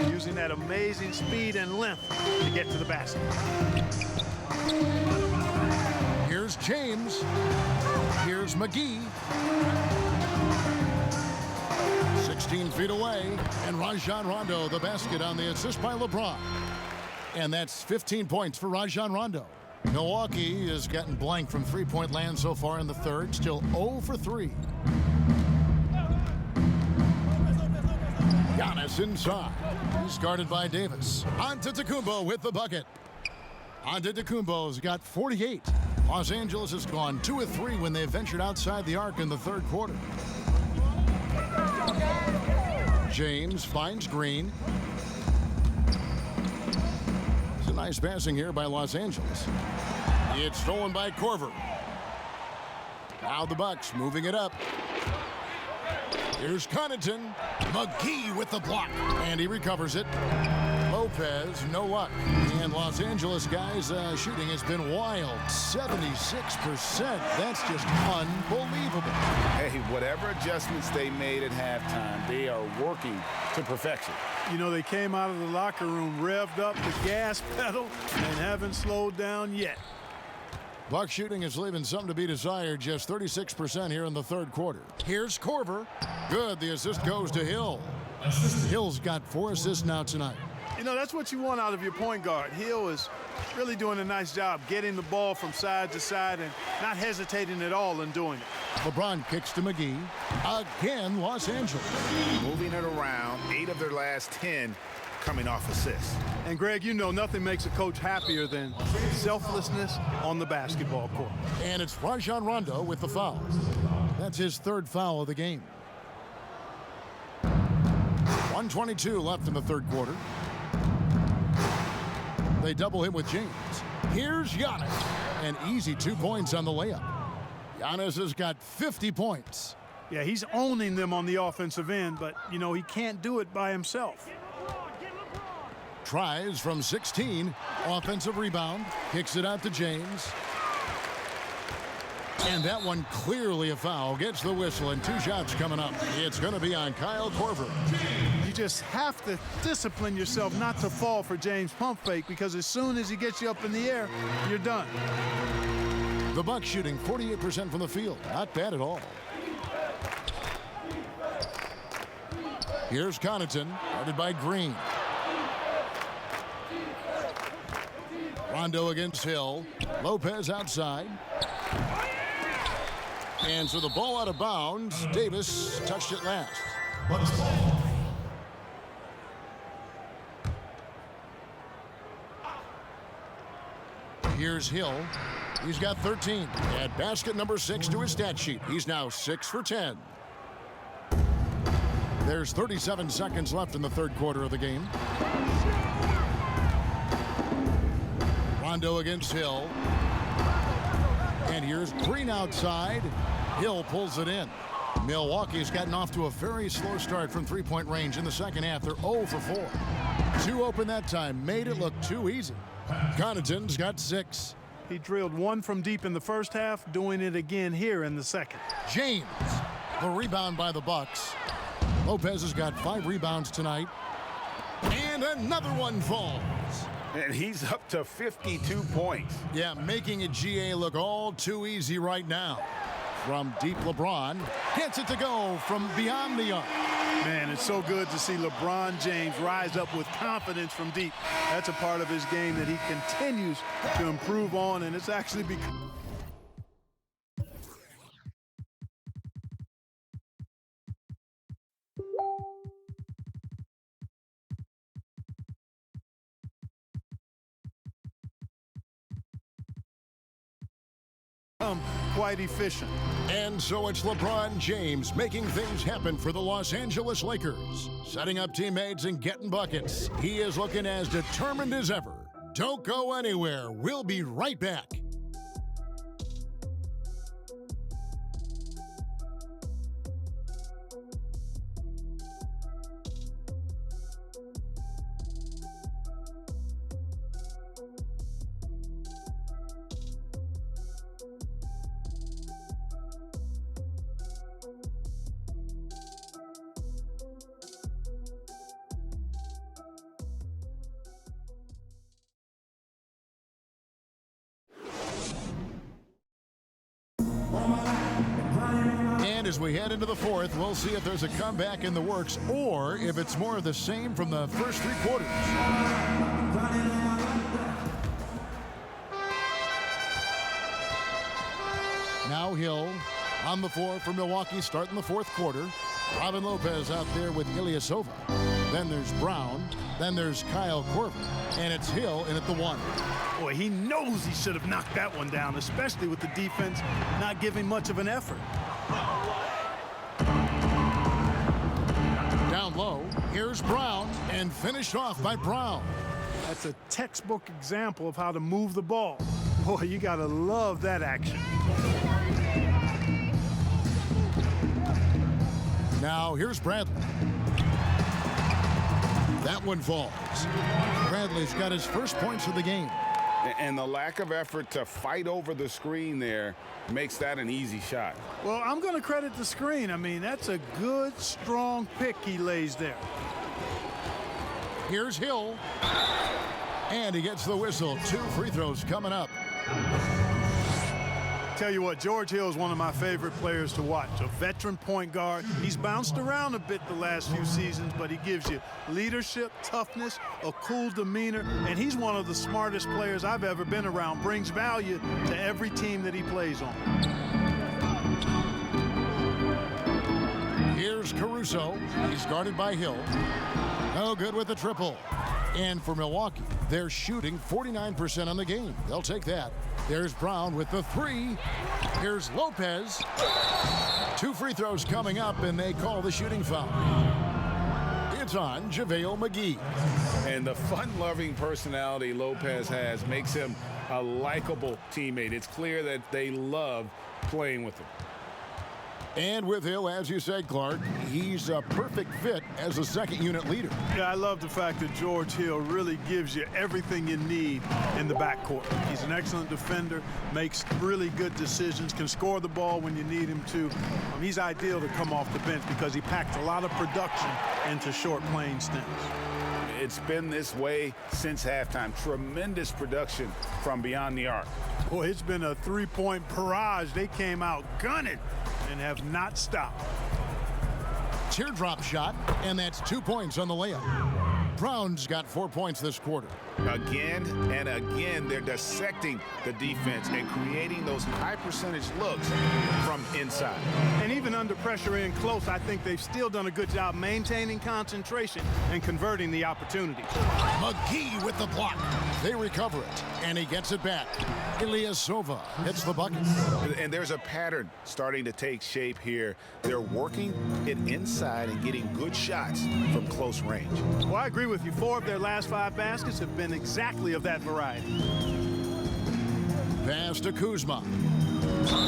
using that amazing speed and length to get to the basket. Here's James. Here's McGee. 16 feet away, and Rajon Rondo the basket on the assist by LeBron. And that's 15 points for Rajon Rondo. Milwaukee has gotten blank from three-point land so far in the third, still 0 for 3. Giannis inside. He's guarded by Davis. Antetokounmpo with the bucket. Antetokounmpo's got 48. Los Angeles has gone 2 of 3 when they ventured outside the arc in the third quarter. James finds Green. It's a nice passing here by Los Angeles. It's stolen by Korver. Now the Bucks moving it up. Here's Connaughton. McGee with the block. And he recovers it. Lopez, no luck. And Los Angeles guys, shooting has been wild. 76%. That's just unbelievable. Hey, whatever adjustments they made at halftime, they are working to perfection. You know, they came out of the locker room, revved up the gas pedal, and haven't slowed down yet. Buck shooting is leaving something to be desired, just 36% here in the third quarter. Here's Korver. Good, the assist goes to Hill. Hill's got 4 assists now tonight. You know, that's what you want out of your point guard. Hill is really doing a nice job getting the ball from side to side and not hesitating at all in doing it. LeBron kicks to McGee. Again, Los Angeles. Moving it around, 8 of their last 10 coming off assists. And Greg, you know nothing makes a coach happier than selflessness on the basketball court. And it's Rajon Rondo with the foul. That's his 3rd foul of the game. 1:22 left in the third quarter. They double him with James. Here's Giannis. An easy 2 points on the layup. Giannis has got 50 points. Yeah, he's owning them on the offensive end, but, you know, he can't do it by himself. Tries from 16. Offensive rebound. Kicks it out to James. And that one clearly a foul. Gets the whistle, and 2 shots coming up. It's going to be on Kyle Korver. You just have to discipline yourself not to fall for James' pump fake, because as soon as he gets you up in the air, you're done. The Bucks shooting 48% from the field. Not bad at all. Here's Connaughton, guarded by Green. Rondo against Hill. Lopez outside. And so the ball out of bounds. Davis touched it last. Here's Hill. He's got 13. Add basket number 6 to his stat sheet. He's now 6 for 10. There's 37 seconds left in the third quarter of the game. Rondo against Hill. And here's Green outside. Hill pulls it in. Milwaukee's gotten off to a very slow start from three-point range in the second half. They're 0 for 4. 2 open that time. Made it look too easy. Connaughton's got 6. He drilled 1 from deep in the first half, doing it again here in the second. James, the rebound by the Bucks. Lopez has got 5 rebounds tonight. And another one falls. And he's up to 52 points. Yeah, making a GA look all too easy right now. From deep, LeBron gets it to go from beyond the arc. Man, it's so good to see LeBron James rise up with confidence from deep. That's a part of his game that he continues to improve on, and it's actually become quite efficient. And so it's LeBron James making things happen for the Los Angeles Lakers. Setting up teammates and getting buckets. He is looking as determined as ever. Don't go anywhere. We'll be right back. And as we head into the fourth, we'll see if there's a comeback in the works or if it's more of the same from the first three quarters. Now Hill on the floor for Milwaukee starting the fourth quarter. Robin Lopez out there with Ilyasova. Then there's Brown. Then there's Kyle Korver. And it's Hill in at the one. Boy, he knows he should have knocked that one down, especially with the defense not giving much of an effort. Down low, here's Brown, and finished off by Brown. That's a textbook example of how to move the ball. Boy, you gotta love that action. Now here's Bradley. That one falls. Bradley's got his first points of the game. And the lack of effort to fight over the screen there makes that an easy shot. Well, I'm going to credit the screen. I mean, that's a good, strong pick he lays there. Here's Hill. And he gets the whistle. 2 free throws coming up. Tell you what, George Hill is one of my favorite players to watch. A veteran point guard. He's bounced around a bit the last few seasons, but he gives you leadership, toughness, a cool demeanor, and he's one of the smartest players I've ever been around. Brings value to every team that he plays on. Here's Caruso. He's guarded by Hill. No good with the triple. And for Milwaukee, they're shooting 49% on the game. They'll take that. There's Brown with the 3. Here's Lopez. 2 free throws coming up, and they call the shooting foul. It's on JaVale McGee. And the fun-loving personality Lopez has makes him a likable teammate. It's clear that they love playing with him. And with Hill, as you said, Clark, he's a perfect fit as a second-unit leader. Yeah, I love the fact that George Hill really gives you everything you need in the backcourt. He's an excellent defender, makes really good decisions, can score the ball when you need him to. He's ideal to come off the bench because he packs a lot of production into short playing stints. It's been this way since halftime. Tremendous production from beyond the arc. Boy, it's been a three-point barrage. They came out gunning and have not stopped. Teardrop shot, and that's 2 points on the layup. Brown's got 4 points this quarter. Again and again, they're dissecting the defense and creating those high-percentage looks from inside. And even under pressure in close, I think they've still done a good job maintaining concentration and converting the opportunity. McGee with the block. They recover it, and he gets it back. Ilyasova hits the bucket. And there's a pattern starting to take shape here. They're working it inside and getting good shots from close range. Well, I agree with you. 4 of their last 5 baskets have been exactly of that variety. Pass to Kuzma.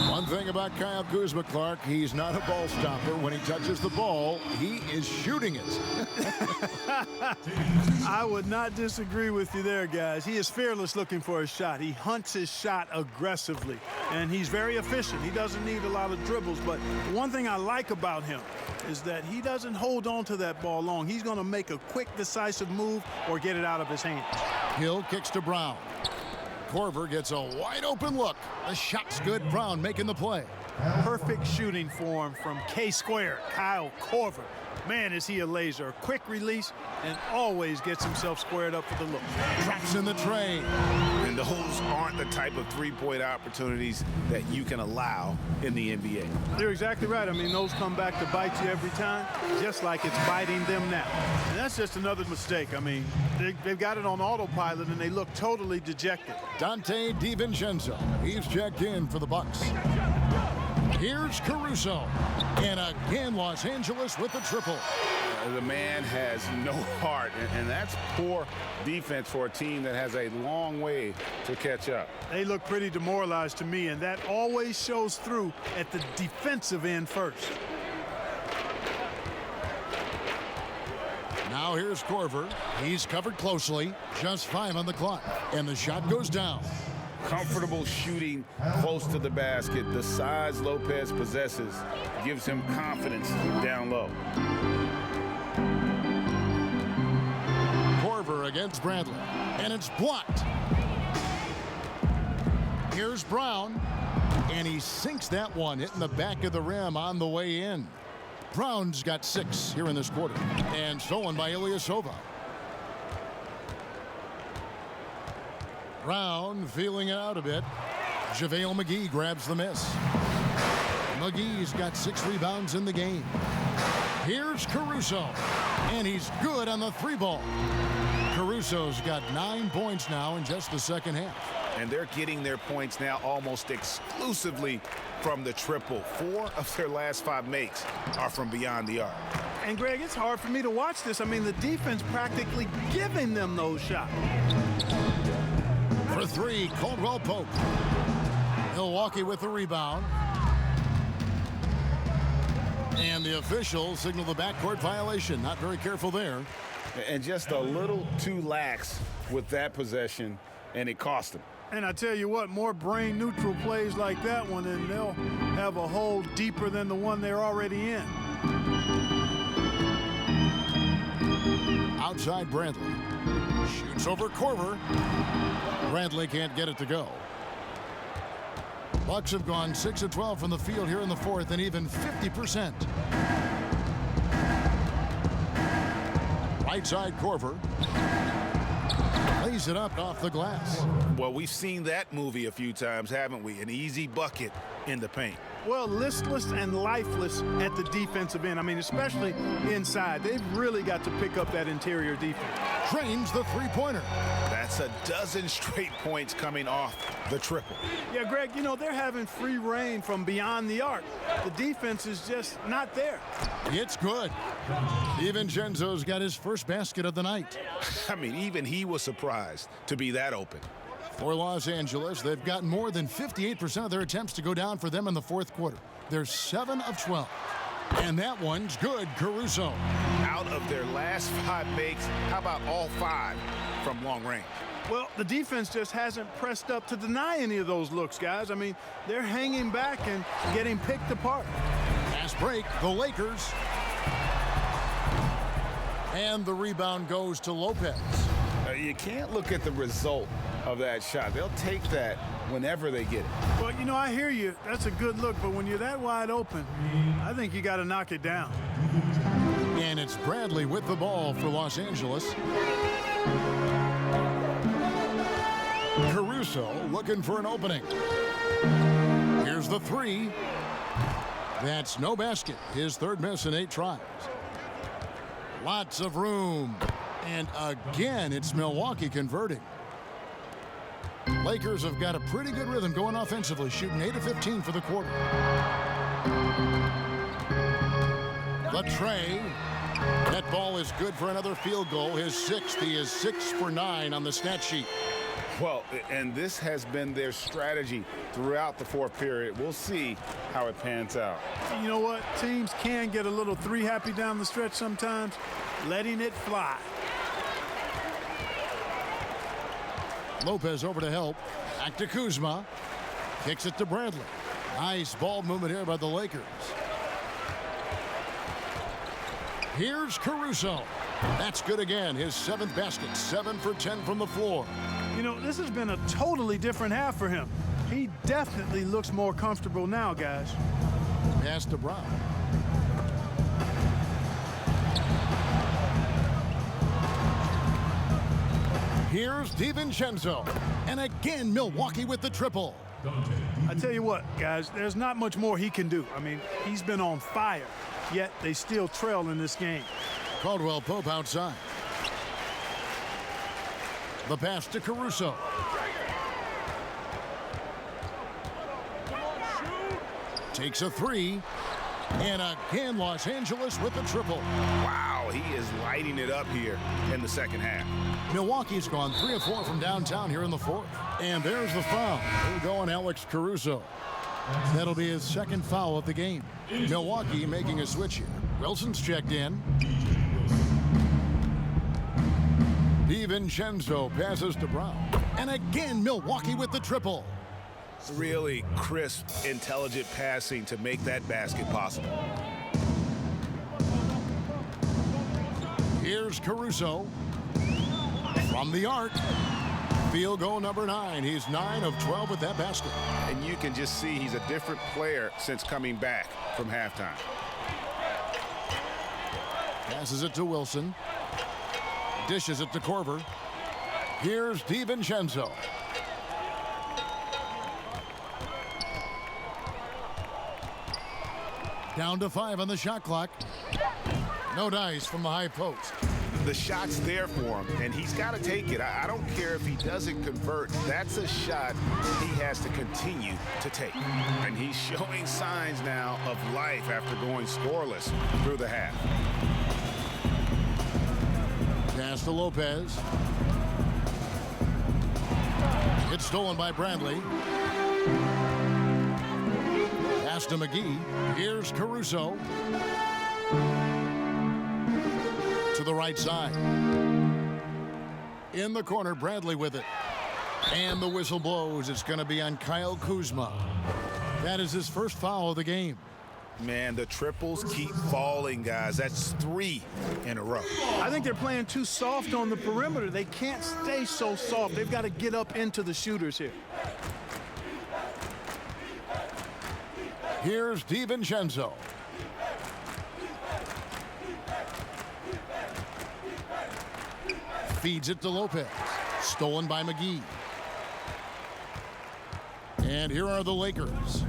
One thing about Kyle Kuzma, Clark, he's not a ball stopper. When he touches the ball, he is shooting it. I would not disagree with you there, guys. He is fearless looking for a shot. He hunts his shot aggressively, and he's very efficient. He doesn't need a lot of dribbles, but one thing I like about him is that he doesn't hold on to that ball long. He's going to make a quick, decisive move or get it out of his hand. Hill kicks to Brown. Korver gets a wide open look. The shot's good. Brown making the play. Perfect shooting form from K-Square, Kyle Korver. Man, is he a laser. Quick release and always gets himself squared up for the look. Drops in the tray. And those aren't the type of three-point opportunities that you can allow in the NBA. You're exactly right. I mean, those come back to bite you every time, just like it's biting them now. And that's just another mistake. I mean, they've got it on autopilot, and they look totally dejected. Dante DiVincenzo. He's checked in for the Bucks. Here's Caruso. And again, Los Angeles with the triple. The man has no heart, and that's poor defense for a team that has a long way to catch up. They look pretty demoralized to me, and that always shows through at the defensive end first. Now here's Korver. He's covered closely. Just 5 on the clock. And the shot goes down. Comfortable shooting close to the basket. The size Lopez possesses gives him confidence down low. Korver against Bradley. And it's blocked. Here's Brown. And he sinks that one, hitting the back of the rim on the way in. Brown's got 6 here in this quarter. And stolen by Ilyasova. Brown feeling it out a bit. JaVale McGee grabs the miss. McGee's got 6 rebounds in the game. Here's Caruso. And he's good on the 3-ball. Caruso's got 9 points now in just the second half. And they're getting their points now almost exclusively from the triple. 4 of their last 5 makes are from beyond the arc. And, Greg, it's hard for me to watch this. I mean, the defense practically giving them those shots. For 3, Caldwell Pope. Milwaukee with the rebound. And the officials signal the backcourt violation. Not very careful there. And just a little too lax with that possession, and it cost them. And I tell you what, more brain-neutral plays like that one, and they'll have a hole deeper than the one they're already in. Outside Bradley. Shoots over Korver. Bradley can't get it to go. Bucks have gone 6 of 12 from the field here in the fourth, and even 50%. Right side Korver. Lays it up off the glass. Well, we've seen that movie a few times, haven't we? An easy bucket in the paint. Well, listless and lifeless at the defensive end. I mean, especially inside. They've really got to pick up that interior defense. Drains the 3-pointer. That's a dozen straight points coming off the triple. Yeah, Greg, you know, they're having free reign from beyond the arc. The defense is just not there. It's good. DiVincenzo's got his first basket of the night. I mean, even he was surprised to be that open. For Los Angeles, they've gotten more than 58% of their attempts to go down for them in the fourth quarter. They're 7 of 12. And that one's good, Caruso. Out of their last 5 makes, how about all 5 from long range? Well, the defense just hasn't pressed up to deny any of those looks, guys. I mean, they're hanging back and getting picked apart. Fast break, the Lakers. And the rebound goes to Lopez. You can't look at the result of that shot. They'll take that whenever they get it. Well, you know, I hear you. That's a good look, but when you're that wide open, I think you got to knock it down. And it's Bradley with the ball for Los Angeles. Caruso looking for an opening. Here's the 3. That's no basket. His 3rd miss in 8 tries. Lots of room. And again, it's Milwaukee converting. Lakers have got a pretty good rhythm going offensively, shooting 8 of 15 for the quarter. The tray. That ball is good for another field goal. His 6th. He is 6 for 9 on the stat sheet. Well, and this has been their strategy throughout the fourth period. We'll see how it pans out. You know what? Teams can get a little three happy down the stretch sometimes, letting it fly. Lopez over to help. Back to Kuzma. Kicks it to Bradley. Nice ball movement here by the Lakers. Here's Caruso. That's good again. His 7th basket. 7 for 10 from the floor. You know, this has been a totally different half for him. He definitely looks more comfortable now, guys. Pass to Brown. Here's DiVincenzo. And again, Milwaukee with the triple. I tell you what, guys, there's not much more he can do. I mean, he's been on fire, yet they still trail in this game. Caldwell Pope outside. The pass to Caruso. Takes a 3. And again, Los Angeles with the triple. Wow, he is lighting it up here in the second half. Milwaukee's gone 3 of 4 from downtown here in the fourth. And there's the foul. We're going Alex Caruso. That'll be his 2nd foul of the game. Milwaukee making a switch here. Wilson's checked in. DiVincenzo passes to Brown. And again, Milwaukee with the triple. Really crisp, intelligent passing to make that basket possible. Here's Caruso. From the arc. Field goal number 9. He's 9 of 12 with that basket. And you can just see he's a different player since coming back from halftime. Passes it to Wilson. Dishes it to Korver. Here's DiVincenzo. Down to 5 on the shot clock. No dice from the high post. The shot's there for him, and he's got to take it. I don't care if he doesn't convert. That's a shot he has to continue to take. And he's showing signs now of life after going scoreless through the half. Pass to Lopez. It's stolen by Bradley. Pass to McGee. Here's Caruso. To the right side. In the corner, Bradley with it. And the whistle blows. It's going to be on Kyle Kuzma. That is his 1st foul of the game. Man, the triples keep falling, guys. That's 3 in a row. I think they're playing too soft on the perimeter. They can't stay so soft. They've got to get up into the shooters here. Here's DiVincenzo. Feeds it to Lopez. Stolen by McGee. And here are the Lakers.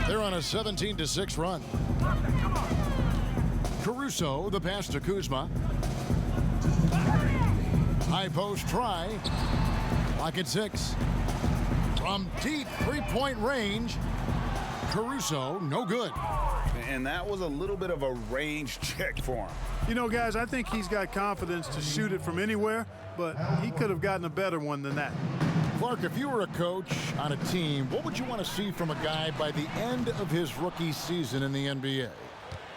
They're on a 17-6 run. Caruso, the pass to Kuzma. High post try. Lock at 6. From deep 3-point range. Caruso, no good. And that was a little bit of a range check for him. You know, guys, I think he's got confidence to shoot it from anywhere, but he could have gotten a better one than that. Clark, if you were a coach on a team, what would you want to see from a guy by the end of his rookie season in the NBA?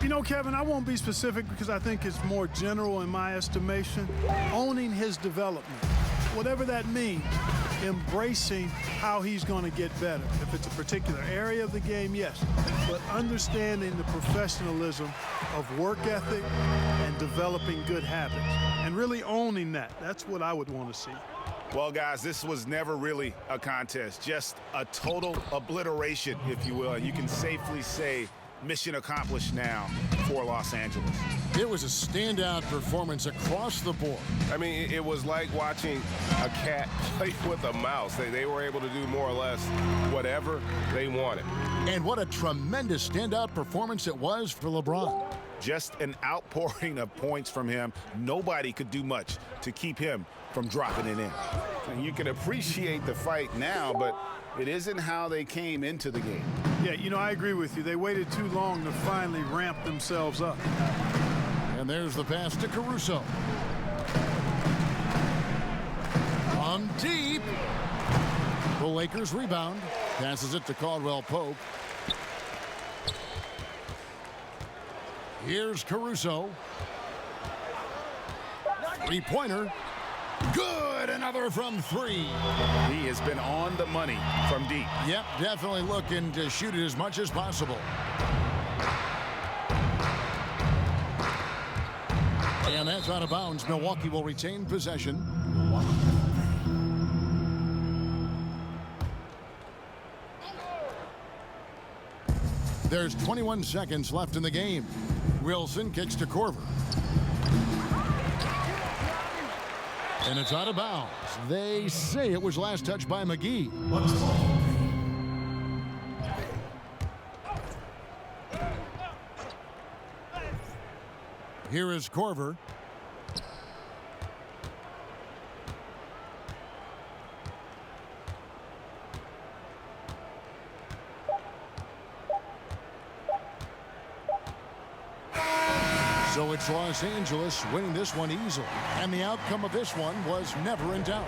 You know, Kevin, I won't be specific because I think it's more general in my estimation. Owning his development, whatever that means, embracing how he's going to get better. If it's a particular area of the game, yes, but understanding the professionalism of work ethic and developing good habits and really owning that. That's what I would want to see. Well, guys, this was never really a contest, just a total obliteration, if you will. And you can safely say mission accomplished now for Los Angeles. It was a standout performance across the board. I mean, it was like watching a cat play with a mouse. They were able to do more or less whatever they wanted. And what a tremendous standout performance it was for LeBron. Just an outpouring of points from him. Nobody could do much to keep him from dropping it in. And you can appreciate the fight now, but it isn't how they came into the game. Yeah, you know, I agree with you. They waited too long to finally ramp themselves up. And there's the pass to Caruso. From deep. The Lakers rebound. Passes it to Caldwell Pope. Here's Caruso. Three-pointer. Good. Another from three. He has been on the money from deep. Yep, definitely looking to shoot it as much as possible. And that's out of bounds. Milwaukee will retain possession. There's 21 seconds left in the game. Wilson kicks to Korver. And it's out of bounds. They say it was last touched by McGee. Here is Korver. So it's Los Angeles winning this one easily. And the outcome of this one was never in doubt.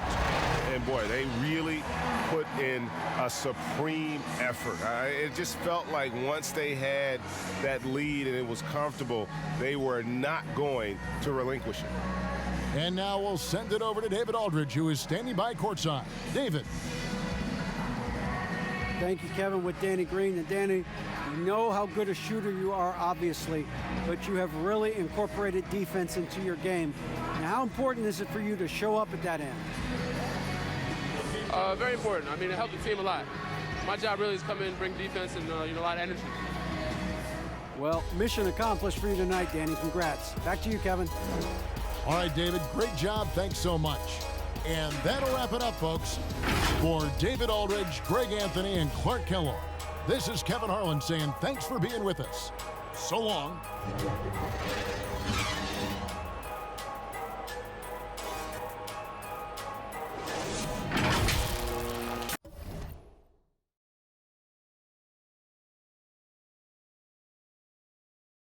And boy, they really put in a supreme effort. It just felt like once they had that lead and it was comfortable, they were not going to relinquish it. And now we'll send it over to David Aldridge, who is standing by courtside. David. Thank you, Kevin, with Danny Green. And Danny, we know how good a shooter you are, obviously, but you have really incorporated defense into your game. Now, how important is it for you to show up at that end? Very important. I mean, it helped the team a lot. My job really is come in and bring defense and a lot of energy. Well, mission accomplished for you tonight, Danny. Congrats. Back to you, Kevin. All right, David, great job. Thanks so much. And that'll wrap it up, folks. For David Aldridge, Greg Anthony, and Clark Kellogg, this is Kevin Harlan saying thanks for being with us. So long.